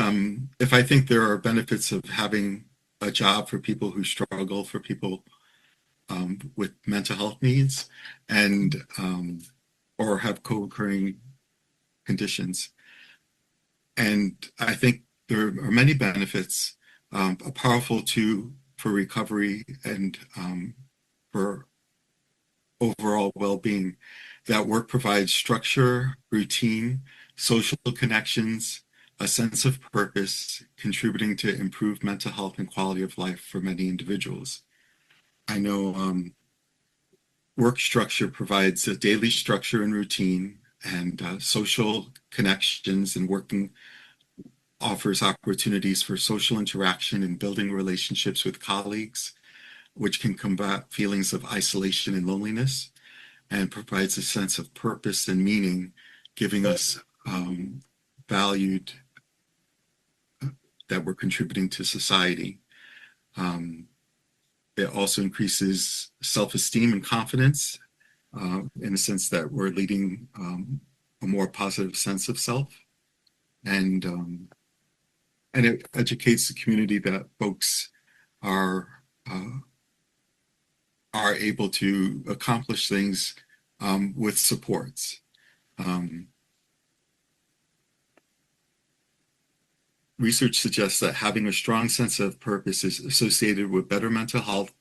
if I think there are benefits of having a job for people who struggle, for people with mental health needs, and or have co-occurring conditions. And I think there are many benefits, a powerful tool for recovery and for overall well-being. That work provides structure, routine, social connections, a sense of purpose, contributing to improved mental health and quality of life for many individuals. I know work structure provides a daily structure and routine, and social connections and working offers opportunities for social interaction and building relationships with colleagues, which can combat feelings of isolation and loneliness, and provides a sense of purpose and meaning, giving us valued that we're contributing to society. It also increases self-esteem and confidence in the sense that we're leading a more positive sense of self, and it educates the community that folks are able to accomplish things with supports. Research suggests that having a strong sense of purpose is associated with better mental health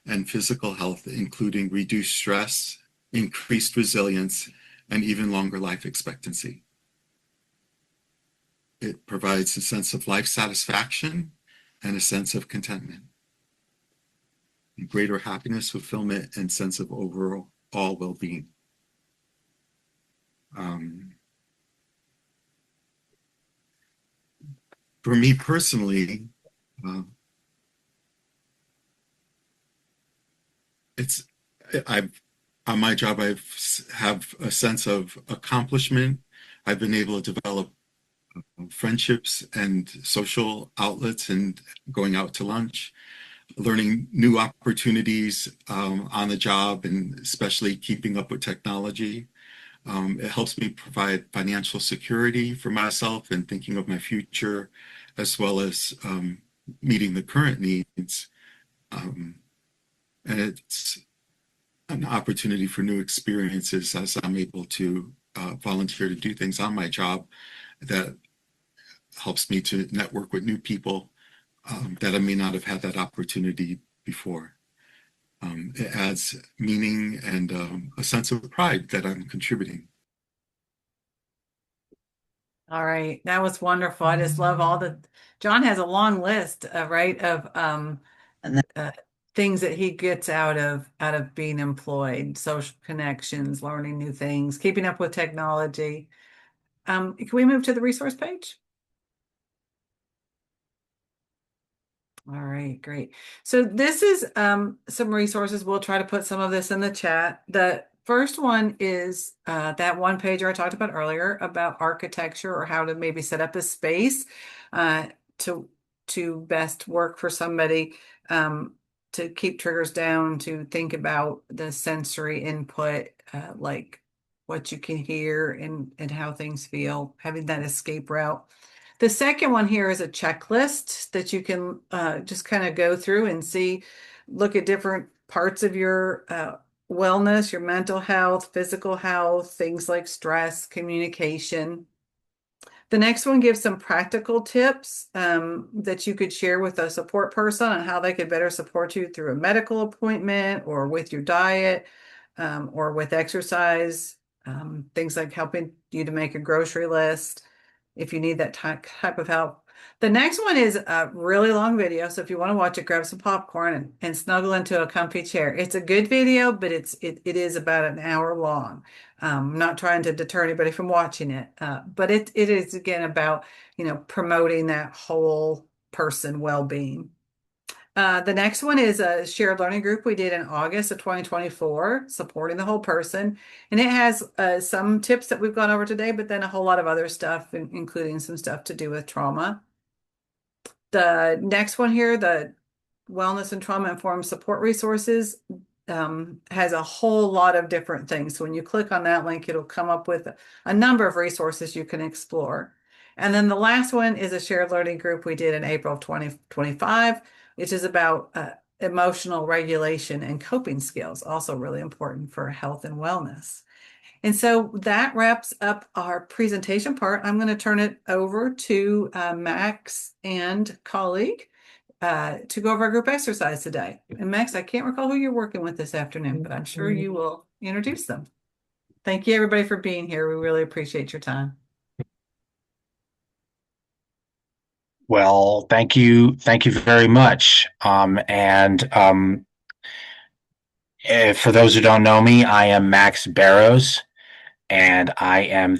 and physical health, including reduced stress, increased resilience, and even longer life expectancy. It provides a sense of life satisfaction and a sense of contentment, greater happiness, fulfillment, and sense of overall well-being. For me personally, on my job, I have a sense of accomplishment. I've been able to develop friendships and social outlets, and going out to lunch, learning new opportunities on the job, and especially keeping up with technology. It helps me provide financial security for myself and thinking of my future, as well as meeting the current needs. And it's an opportunity for new experiences as I'm able to volunteer to do things on my job that helps me to network with new people that I may not have had that opportunity before. It adds meaning and a sense of pride that I'm contributing. All right, that was wonderful. I just love all John has a long list, right, of things that he gets out of being employed: social connections, learning new things, keeping up with technology. Can we move to the resource page? All right, great. So this is some resources. We'll try to put some of this in the chat. The first one is that one pager I talked about earlier about architecture, or how to maybe set up a space to best work for somebody, to keep triggers down, to think about the sensory input, like what you can hear and how things feel, having that escape route. The second one here is a checklist that you can just kind of go through and see, look at different parts of your wellness, your mental health, physical health, things like stress, communication. The next one gives some practical tips that you could share with a support person on how they could better support you through a medical appointment, or with your diet, or with exercise. Things like helping you to make a grocery list if you need that type of help. The next one is a really long video, so if you want to watch it, grab some popcorn and snuggle into a comfy chair. It's a good video, but it is about an hour long. I'm not trying to deter anybody from watching it, but it is, again, about, promoting that whole person well-being. The next one is a shared learning group we did in August of 2024, supporting the whole person. And it has some tips that we've gone over today, but then a whole lot of other stuff, including some stuff to do with trauma. The next one here, the Wellness and Trauma Informed Support Resources, has a whole lot of different things. So when you click on that link, it'll come up with a number of resources you can explore. And then the last one is a shared learning group we did in April of 2025, which is about emotional regulation and coping skills, also really important for health and wellness. And so that wraps up our presentation part. I'm going to turn it over to Max and colleague to go over our group exercise today. And Max, I can't recall who you're working with this afternoon, but I'm sure you will introduce them. Thank you, everybody, for being here. We really appreciate your time. Well, thank you very much. For those who don't know me, I am Max Barrows, and I am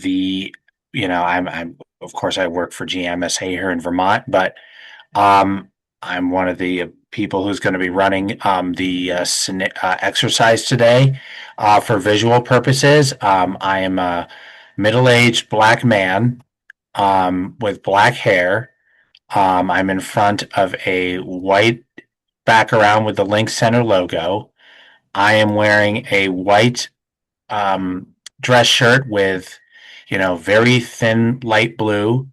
I'm of course I work for GMSA here in Vermont, but I'm one of the people who's going to be running the exercise today for visual purposes. I am a middle-aged Black man with black hair. I'm in front of a white background with the Link Center logo. I am wearing a white dress shirt with, very thin light blue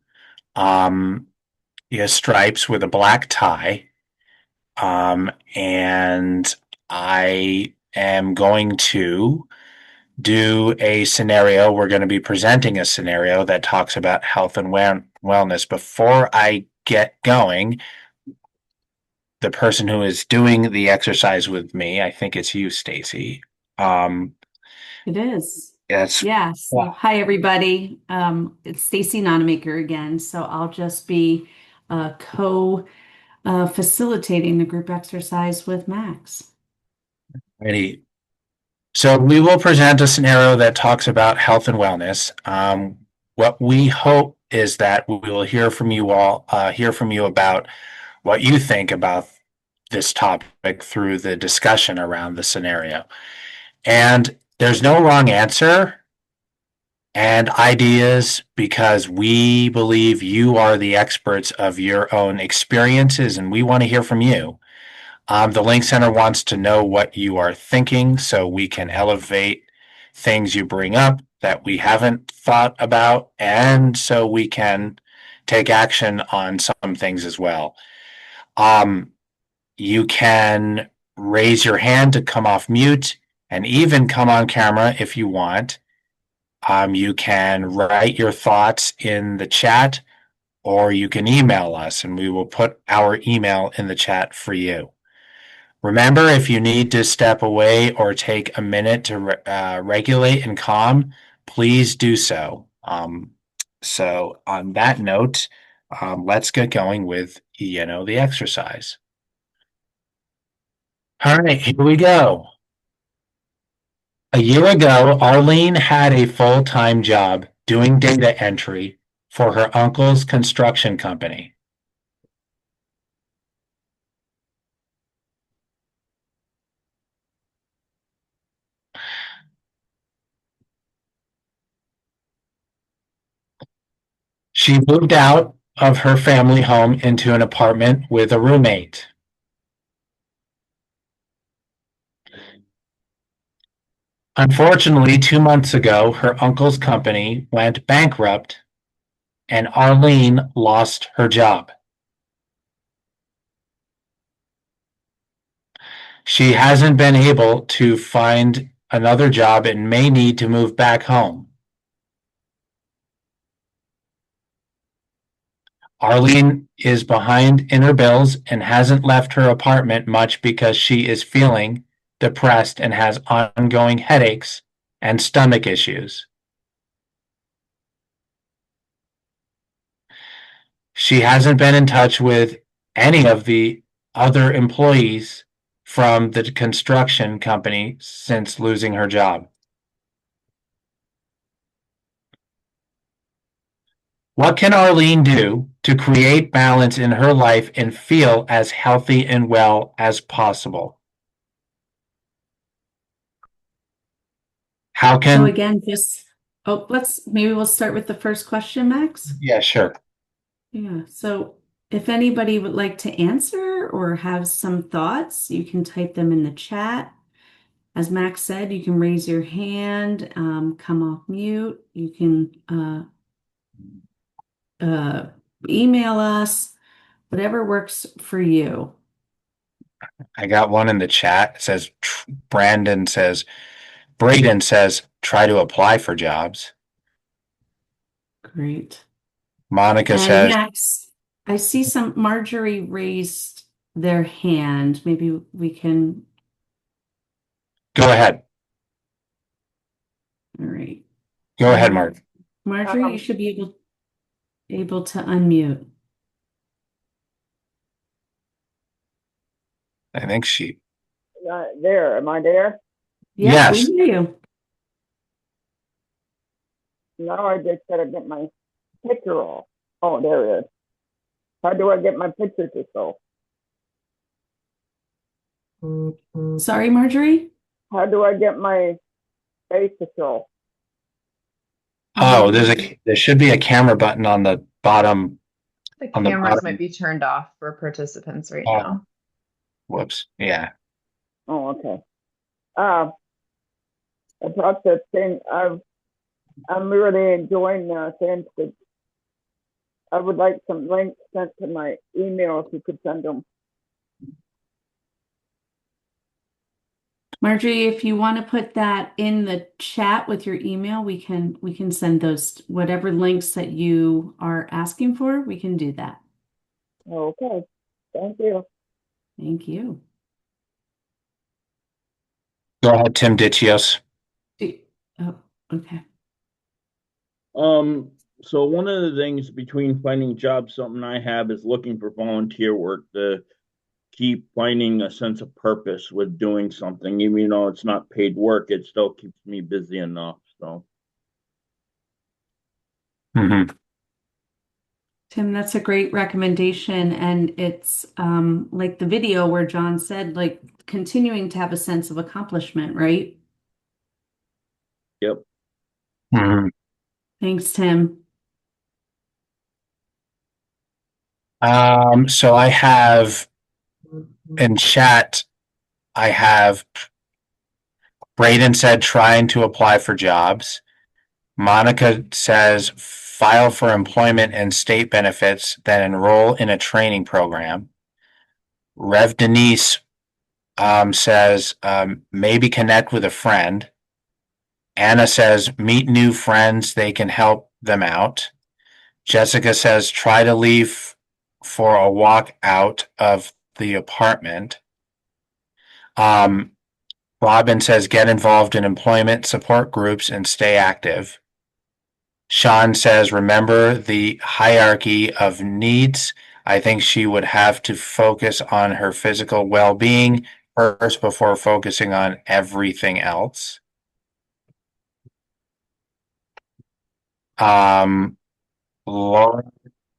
stripes with a black tie. And I am going to do a scenario. We're going to be presenting a scenario that talks about health and wellness. Before I get going, the person who is doing the exercise with me, I think it's you, Stacy. It is. Yes. Yes. Wow. Hi, everybody. It's Stacy Nonamaker again. So I'll just be facilitating the group exercise with Max. Ready. So we will present a scenario that talks about health and wellness. What we hope is that we will hear from you all, about what you think about this topic through the discussion around the scenario. And there's no wrong answer and ideas, because we believe you are the experts of your own experiences, and we want to hear from you. The Link Center wants to know what you are thinking, so we can elevate things you bring up that we haven't thought about, and so we can take action on some things as well. You can raise your hand to come off mute and even come on camera if you want. You can write your thoughts in the chat, or you can email us, and we will put our email in the chat for you. Remember, if you need to step away or take a minute to regulate and calm, please do so. So on that note, let's get going with, the exercise. All right, here we go. A year ago, Arlene had a full-time job doing data entry for her uncle's construction company. She moved out of her family home into an apartment with a roommate. Unfortunately, 2 months ago, her uncle's company went bankrupt and Arlene lost her job. She hasn't been able to find another job and may need to move back home. Arlene is behind in her bills and hasn't left her apartment much because she is feeling depressed and has ongoing headaches and stomach issues. She hasn't been in touch with any of the other employees from the construction company since losing her job. What can Arlene do to create balance in her life and feel as healthy and well as possible? How can... So again, maybe we'll start with the first question, Max. Yeah, sure. Yeah, so if anybody would like to answer or have some thoughts, you can type them in the chat. As Max said, you can raise your hand, come off mute. You can email us, whatever works for you. I got one in the chat. It says, Braden says, try to apply for jobs. Great. Monica says, Max, I see Marjorie raised their hand. Maybe we can. Go ahead. All right. Go ahead, Mark. Marjorie, you should be able to unmute. I think she. There, am I there? Yeah, yes. We hear you. Now I just gotta get my picture off. Oh, there it is. How do I get my picture to show? Sorry, Marjorie? How do I get my face to show? Oh, there should be a camera button on the bottom. The cameras might be turned off for participants right now. Whoops. Yeah. Oh, okay. About the thing, I'm really enjoying things that I would like some links sent to my email if you could send them. Marjorie, if you want to put that in the chat with your email, we can send those, whatever links that you are asking for, we can do that. Okay. Thank you. Thank you. Go ahead, Tim Ditios. Oh, okay. So one of the things between finding jobs, something I have is looking for volunteer work to keep finding a sense of purpose with doing something. Even though it's not paid work, it still keeps me busy enough. So. Mm-hmm. Tim, that's a great recommendation. And it's like the video where John said, like continuing to have a sense of accomplishment, right? Yep. Mm-hmm. Thanks, Tim. So I have in chat, I have Braden said trying to apply for jobs. Monica says file for employment and state benefits, then enroll in a training program. Rev Denise says maybe connect with a friend. Anna says, meet new friends. They can help them out. Jessica says, try to leave for a walk out of the apartment. Robin says, get involved in employment support groups and stay active. Sean says, remember the hierarchy of needs. I think she would have to focus on her physical well-being first before focusing on everything else. Laura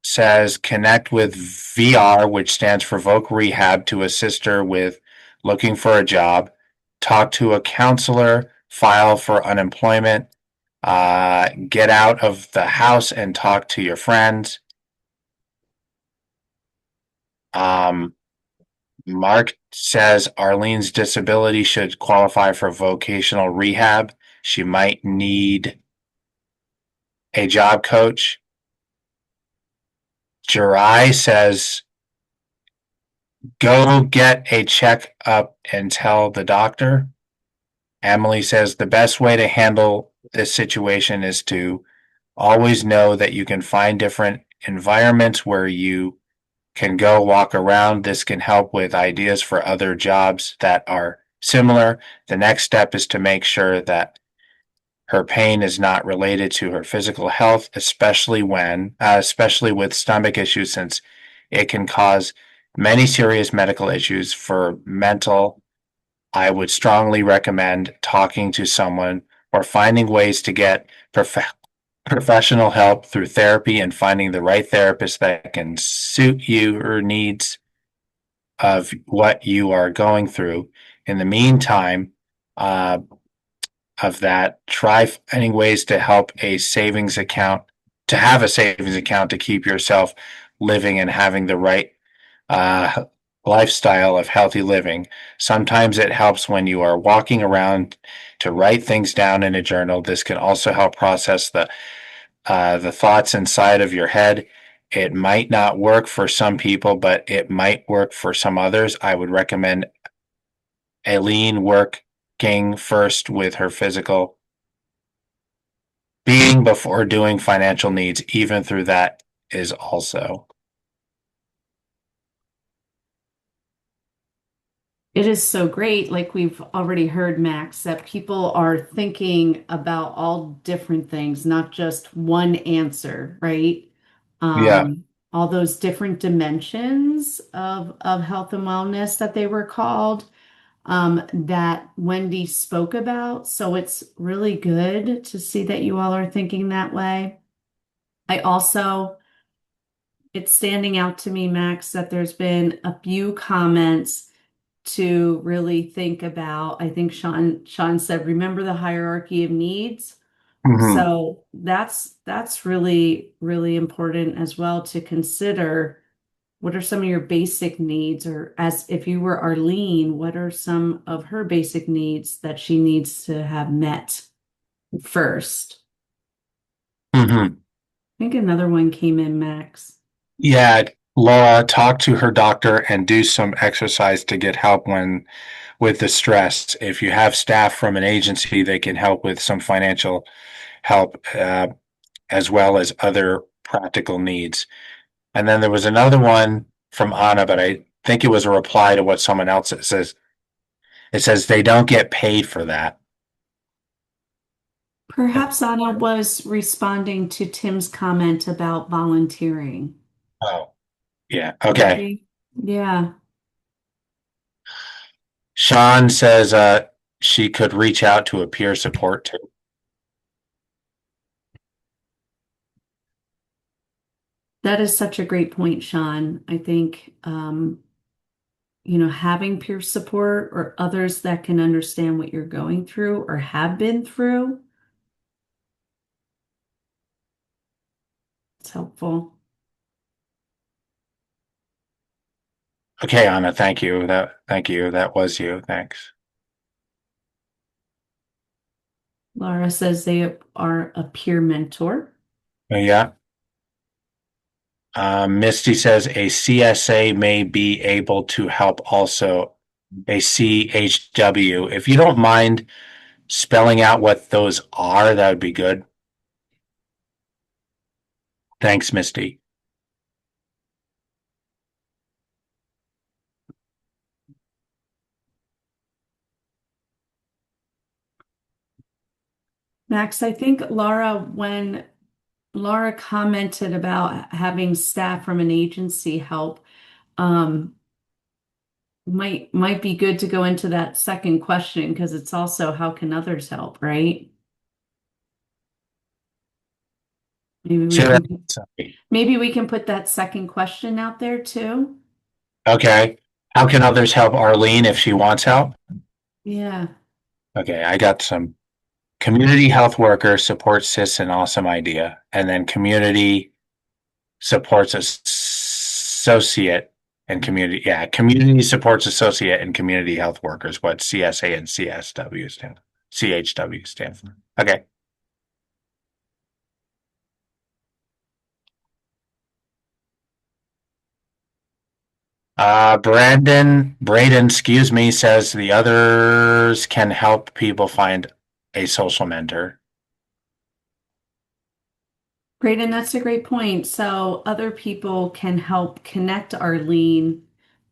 says, connect with VR, which stands for Voc Rehab, to assist her with looking for a job. Talk to a counselor, file for unemployment, get out of the house and talk to your friends. Mark says Arlene's disability should qualify for vocational rehab. She might need a job coach. Jirai says, go get a checkup and tell the doctor. Emily says, the best way to handle this situation is to always know that you can find different environments where you can go walk around. This can help with ideas for other jobs that are similar. The next step is to make sure that her pain is not related to her physical health, especially with stomach issues, since it can cause many serious medical issues. For mental, I would strongly recommend talking to someone or finding ways to get professional help through therapy and finding the right therapist that can suit your needs of what you are going through. In the meantime, of that, try finding ways to help have a savings account to keep yourself living and having the right lifestyle of healthy living. Sometimes it helps when you are walking around to write things down in a journal. This can also help process the thoughts inside of your head. It might not work for some people, but it might work for some others. I would recommend Aileen working first with her physical being before doing financial needs. Even through that is also. It is so great, like we've already heard, Max, that people are thinking about all different things, not just one answer, right? Yeah. All those different dimensions of health and wellness that they were called, that Wendy spoke about. So it's really good to see that you all are thinking that way. It's standing out to me, Max, that there's been a few comments to really think about. I think Sean said, remember the hierarchy of needs. So that's really, really important as well to consider. What are some of your basic needs? Or as if you were Arlene, what are some of her basic needs that she needs to have met first? I think another one came in, Max. Yeah, Laura, talk to her doctor and do some exercise to get help with the stress. If you have staff from an agency, they can help with some financial help, as well as other practical needs. And then there was another one from Anna, but I think it was a reply to what someone else says. It says they don't get paid for that. Perhaps Anna was responding to Tim's comment about volunteering. Oh, yeah. Okay. Yeah. Sean says she could reach out to a peer support too. That is such a great point, Sean. I think, having peer support or others that can understand what you're going through or have been through, it's helpful. Okay, Anna, thank you. Thank you. That was you. Thanks. Laura says they are a peer mentor. Yeah. Misty says a CSA may be able to help also, a CHW. If you don't mind spelling out what those are, that would be good. Thanks, Misty. Max, I think when Laura commented about having staff from an agency help, um, might be good to go into that second question because it's also how can others help, right? Maybe we can put that second question out there too. Okay. How can others help Arlene if she wants help? Yeah. Okay, I got some community health worker supports cis an awesome idea. And then community supports associate and community. Yeah, community supports associate and community health workers, what CSA and CHW stand for. Okay. Braden, excuse me, says the others can help people find a social mentor. Great, and that's a great point. So other people can help connect Arlene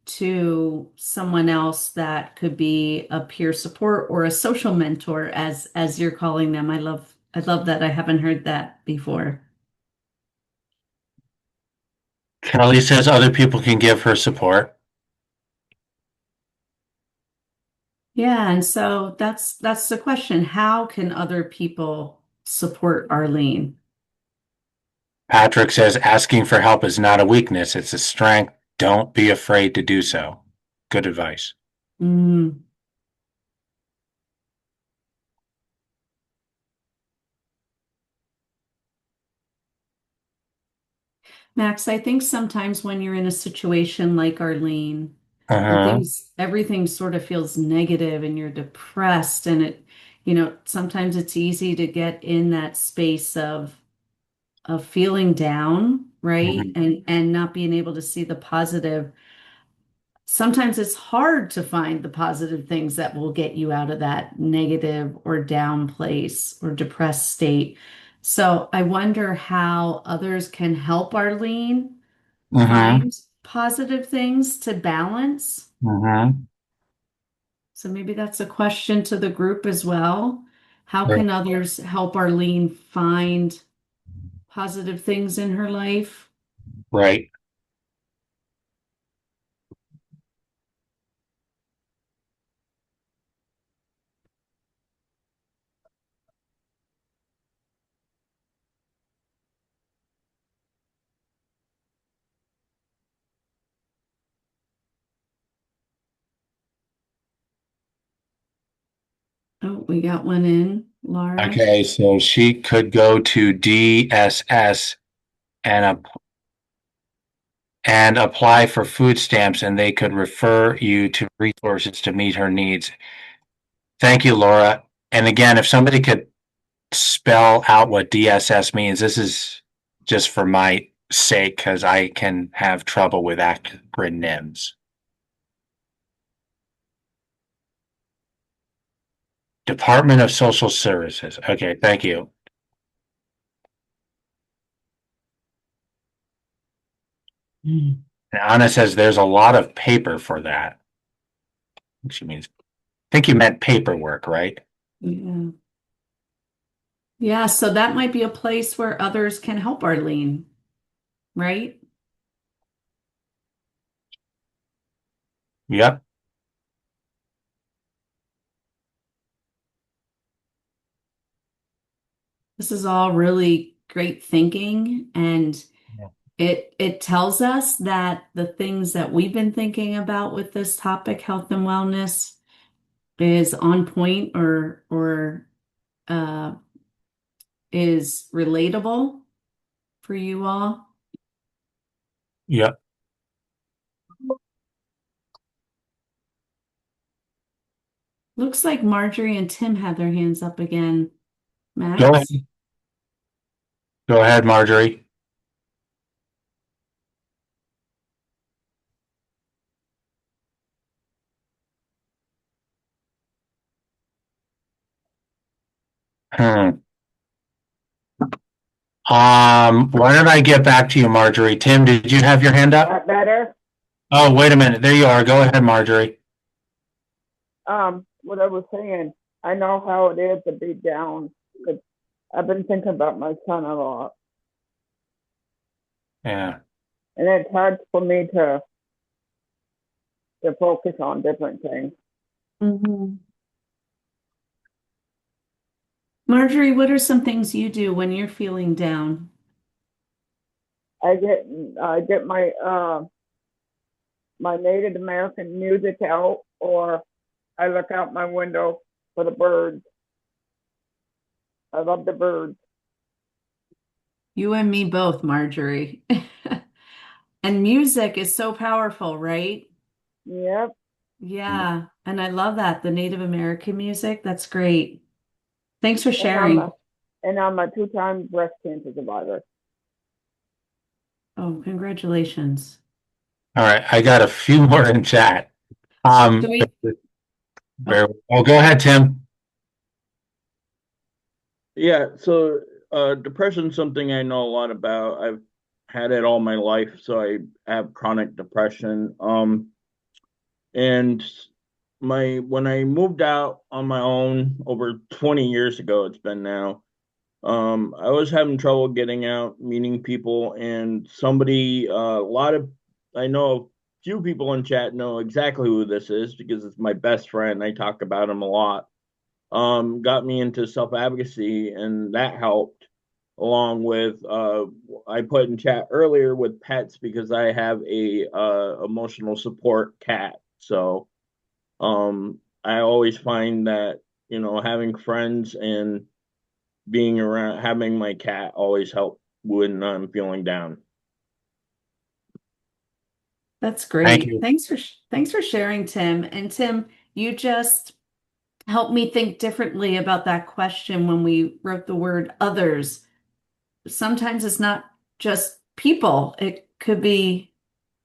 to someone else that could be a peer support or a social mentor, as you're calling them. I love that. I haven't heard that before. Kelly says other people can give her support. Yeah, and so that's the question. How can other people support Arlene? Patrick says asking for help is not a weakness, it's a strength. Don't be afraid to do so. Good advice. Mm. Max, I think sometimes when you're in a situation like Arlene, and everything sort of feels negative and you're depressed and sometimes it's easy to get in that space of feeling down, right? And not being able to see the positive. Sometimes it's hard to find the positive things that will get you out of that negative or down place or depressed state. So I wonder how others can help Arlene find positive things to balance. So maybe that's a question to the group as well. How can others help Arlene find positive things in her life? Right. Oh, we got one in, Laura. Okay, so she could go to DSS and apply for food stamps, and they could refer you to resources to meet her needs. Thank you, Laura. And again, if somebody could spell out what DSS means, this is just for my sake because I can have trouble with acronyms. Department of Social Services. Okay, thank you. And Anna says there's a lot of paper for that. She means, I think you meant paperwork, right? Yeah. Yeah, so that might be a place where others can help Arlene, right? Yep. This is all really great thinking, and it tells us that the things that we've been thinking about with this topic, health and wellness, is on point or is relatable for you all. Yep. Looks like Marjorie and Tim had their hands up again. Max? Go ahead. Go ahead, Marjorie. Hmm. Why don't I get back to you, Marjorie? Tim, did you have your hand up? That better? Oh, wait a minute. There you are. Go ahead, Marjorie. What I was saying, I know how it is to be down. 'Cause I've been thinking about my son a lot, Yeah. and it's hard for me to focus on different things. Marjorie, what are some things you do when you're feeling down? I get my Native American music out, or I look out my window for the birds. I love the birds. You and me both, Marjorie. And music is so powerful, right? Yep. Yeah, and I love that, the Native American music. That's great. Thanks for And sharing. I'm a 2-time breast cancer survivor. Oh, congratulations. All right. I got a few more in chat. Oh, go ahead, Tim. Yeah, so depression's something I know a lot about. I've had it all my life, so I have chronic depression. And when I moved out on my own over 20 years ago, it's been now, I was having trouble getting out, meeting people, and I know a few people in chat know exactly who this is because it's my best friend. I talk about him a lot. Got me into self-advocacy, and that helped, along with I put in chat earlier with pets because I have a emotional support cat. So I always find that, having friends and being around, having my cat always help when I'm feeling down. That's Thank great. you. Thanks for sharing, Tim. And Tim, you just helped me think differently about that question when we wrote the word others. Sometimes it's not just people, it could be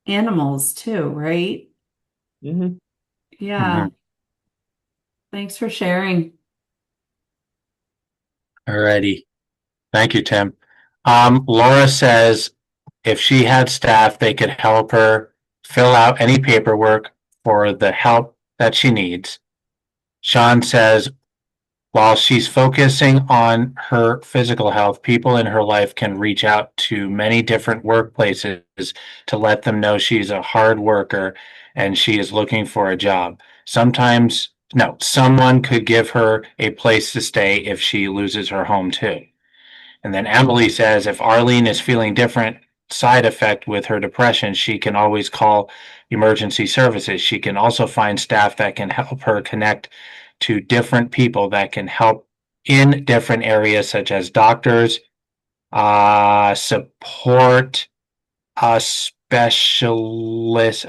animals too, right? Mm-hmm. Yeah. Thanks for sharing. Alrighty. Thank you, Tim. Laura says if she had staff, they could help her fill out any paperwork for the help that she needs. Sean says while she's focusing on her physical health, people in her life can reach out to many different workplaces to let them know she's a hard worker and she is looking for a job. Someone could give her a place to stay if she loses her home too. And then Emily says if Arlene is feeling different side effect with her depression, she can always call emergency services. She can also find staff that can help her connect to different people that can help in different areas, such as doctors, support specialists,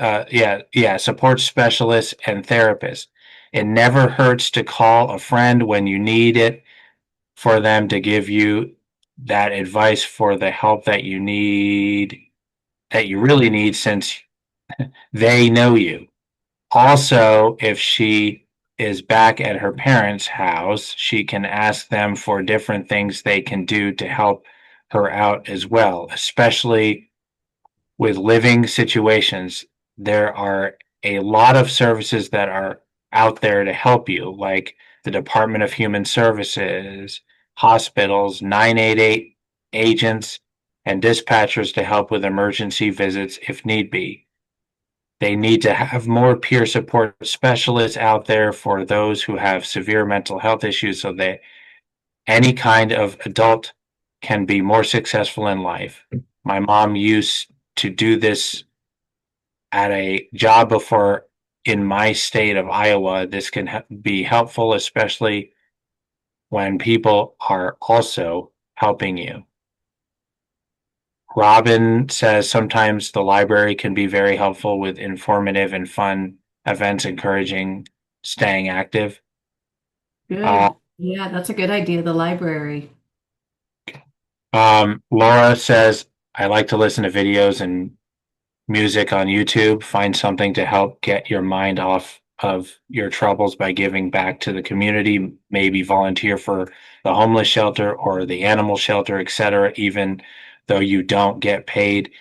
support specialists and therapists. It never hurts to call a friend when you need it for them to give you that advice for the help that you need, that you really need, since they know you. Also, if she is back at her parents' house, she can ask them for different things they can do to help her out as well, especially with living situations. There are a lot of services that are out there to help you, like the Department of Human Services, hospitals, 988 agents, and dispatchers to help with emergency visits if need be. They need to have more peer support specialists out there for those who have severe mental health issues so that any kind of adult can be more successful in life. My mom used to do this at a job before in my state of Iowa. This can be helpful, especially when people are also helping you. Robin says sometimes the library can be very helpful with informative and fun events encouraging staying active. Good. Yeah, that's a good idea, the library. Laura says, I like to listen to videos and music on YouTube. Find something to help get your mind off of your troubles by giving back to the community, maybe volunteer for the homeless shelter or the animal shelter, etc., even though you don't get paid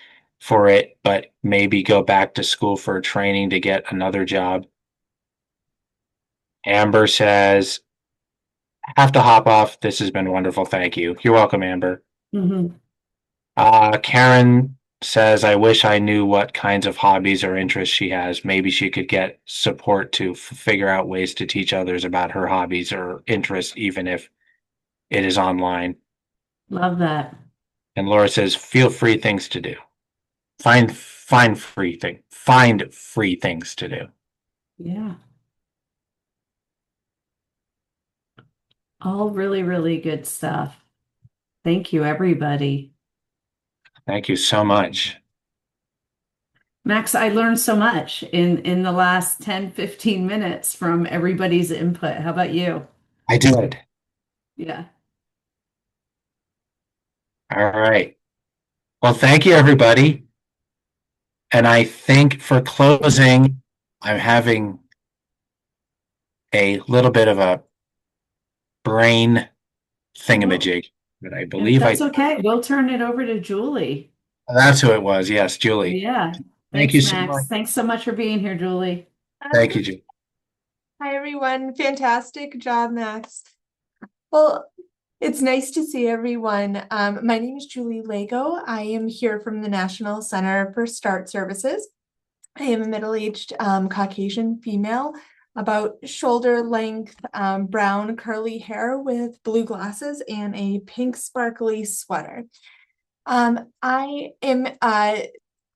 for it, but maybe go back to school for training to get another job. Amber says, have to hop off. This has been wonderful. Thank you. You're welcome, Amber. Mhm. Karen says, I wish I knew what kinds of hobbies or interests she has. Maybe she could get support to figure out ways to teach others about her hobbies or interests, even if it is online. Love that. And Laura says, feel free things to do. Find free things to do. Yeah. All really, really good stuff. Thank you, everybody. Thank you so much. Max, I learned so much in the last 10, 15 minutes from everybody's input. How about you? I did. Yeah. All right. Well, thank you, everybody. And I think for closing, I'm having a little bit of a brain thingamajig that I believe That's okay. We'll turn it over to Julie. That's who it was. Yes, Julie. Yeah. Thank Thanks, you so Max. much. Thanks so much for being here, Julie. Thank you, Julie. Hi, everyone. Fantastic job, Max. Well, it's nice to see everyone. My name is Julie Lego. I am here from the National Center for START Services. I am a middle-aged Caucasian female, about shoulder length, brown curly hair with blue glasses and a pink sparkly sweater. I am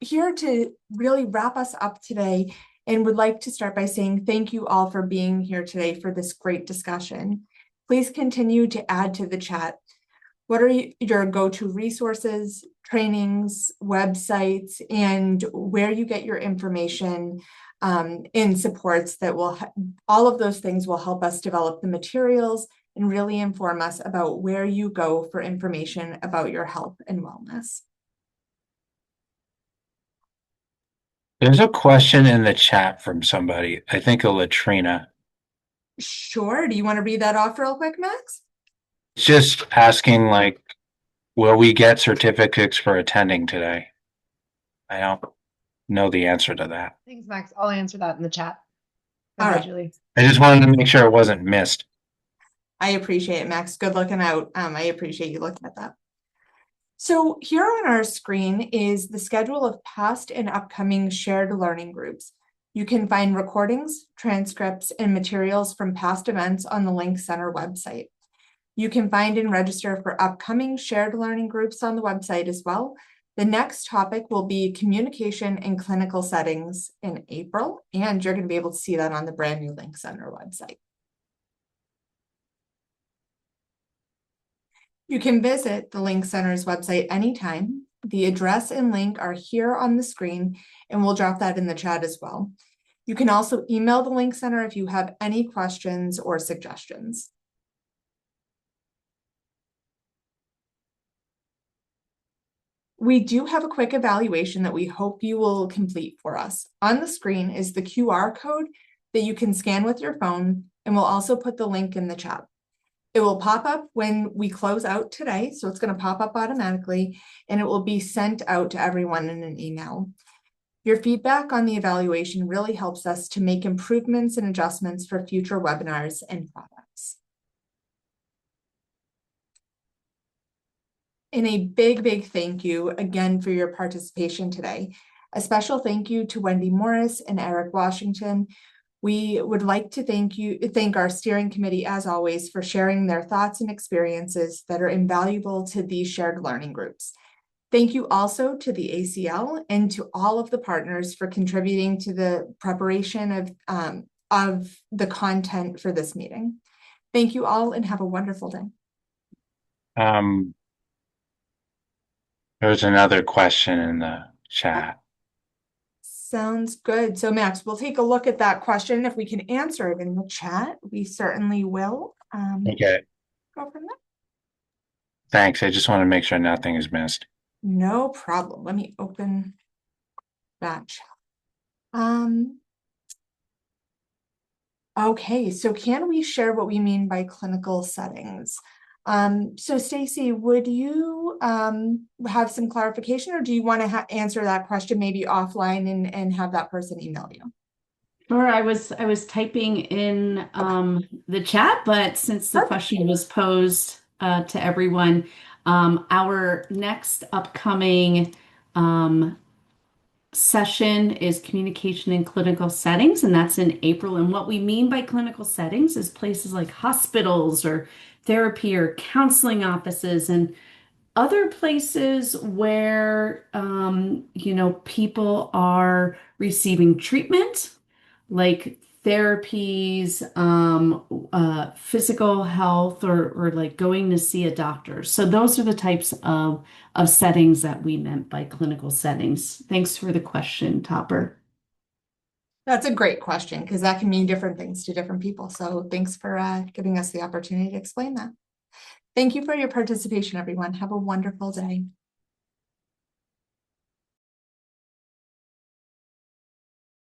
here to really wrap us up today and would like to start by saying thank you all for being here today for this great discussion. Please continue to add to the chat. What are your go-to resources, trainings, websites, and where you get your information in supports that will, all of those things will help us develop the materials and really inform us about where you go for information about your health and wellness. There's a question in the chat from somebody, I think a Latrina. Sure. Do you want to read that off real quick, Max? Just asking, like, will we get certificates for attending today? I don't know the answer to that. Thanks, Max. I'll answer that in the chat. All right, Julie. I just wanted to make sure it wasn't missed. I appreciate it, Max. Good looking out. I appreciate you looking at that. So here on our screen is the schedule of past and upcoming shared learning groups. You can find recordings, transcripts, and materials from past events on the Link Center website. You can find and register for upcoming shared learning groups on the website as well. The next topic will be communication in clinical settings in April, and you're going to be able to see that on the brand new Link Center website. You can visit the Link Center's website anytime. The address and link are here on the screen, and we'll drop that in the chat as well. You can also email the Link Center if you have any questions or suggestions. We do have a quick evaluation that we hope you will complete for us. On the screen is the QR code that you can scan with your phone, and we'll also put the link in the chat. It will pop up when we close out today, so it's going to pop up automatically, and it will be sent out to everyone in an email. Your feedback on the evaluation really helps us to make improvements and adjustments for future webinars and products. And a big, big thank you again for your participation today. A special thank you to Wendy Morris and Eric Washington. We would like to thank our steering committee, as always, for sharing their thoughts and experiences that are invaluable to these shared learning groups. Thank you also to the ACL and to all of the partners for contributing to the preparation of the content for this meeting. Thank you all and have a wonderful day. There's another question in the chat. Sounds good. So Max, we'll take a look at that question. If we can answer it in the chat, we certainly will. Okay. Go from there. Thanks. I just want to make sure nothing is missed. No problem. Let me open that chat. Okay, so can we share what we mean by clinical settings? So Stacy, would you have some clarification, or do you want to answer that question maybe offline and have that person email you? Sure, I was typing in the chat, but since the question was posed to everyone, our next upcoming session is communication in clinical settings, and that's in April. And what we mean by clinical settings is places like hospitals or therapy or counseling offices and other places where people are receiving treatment, like therapies, physical health, or like going to see a doctor. So those are the types of settings that we meant by clinical settings. Thanks for the question, Topper. That's a great question, because that can mean different things to different people. So thanks for giving us the opportunity to explain that. Thank you for your participation, everyone. Have a wonderful day.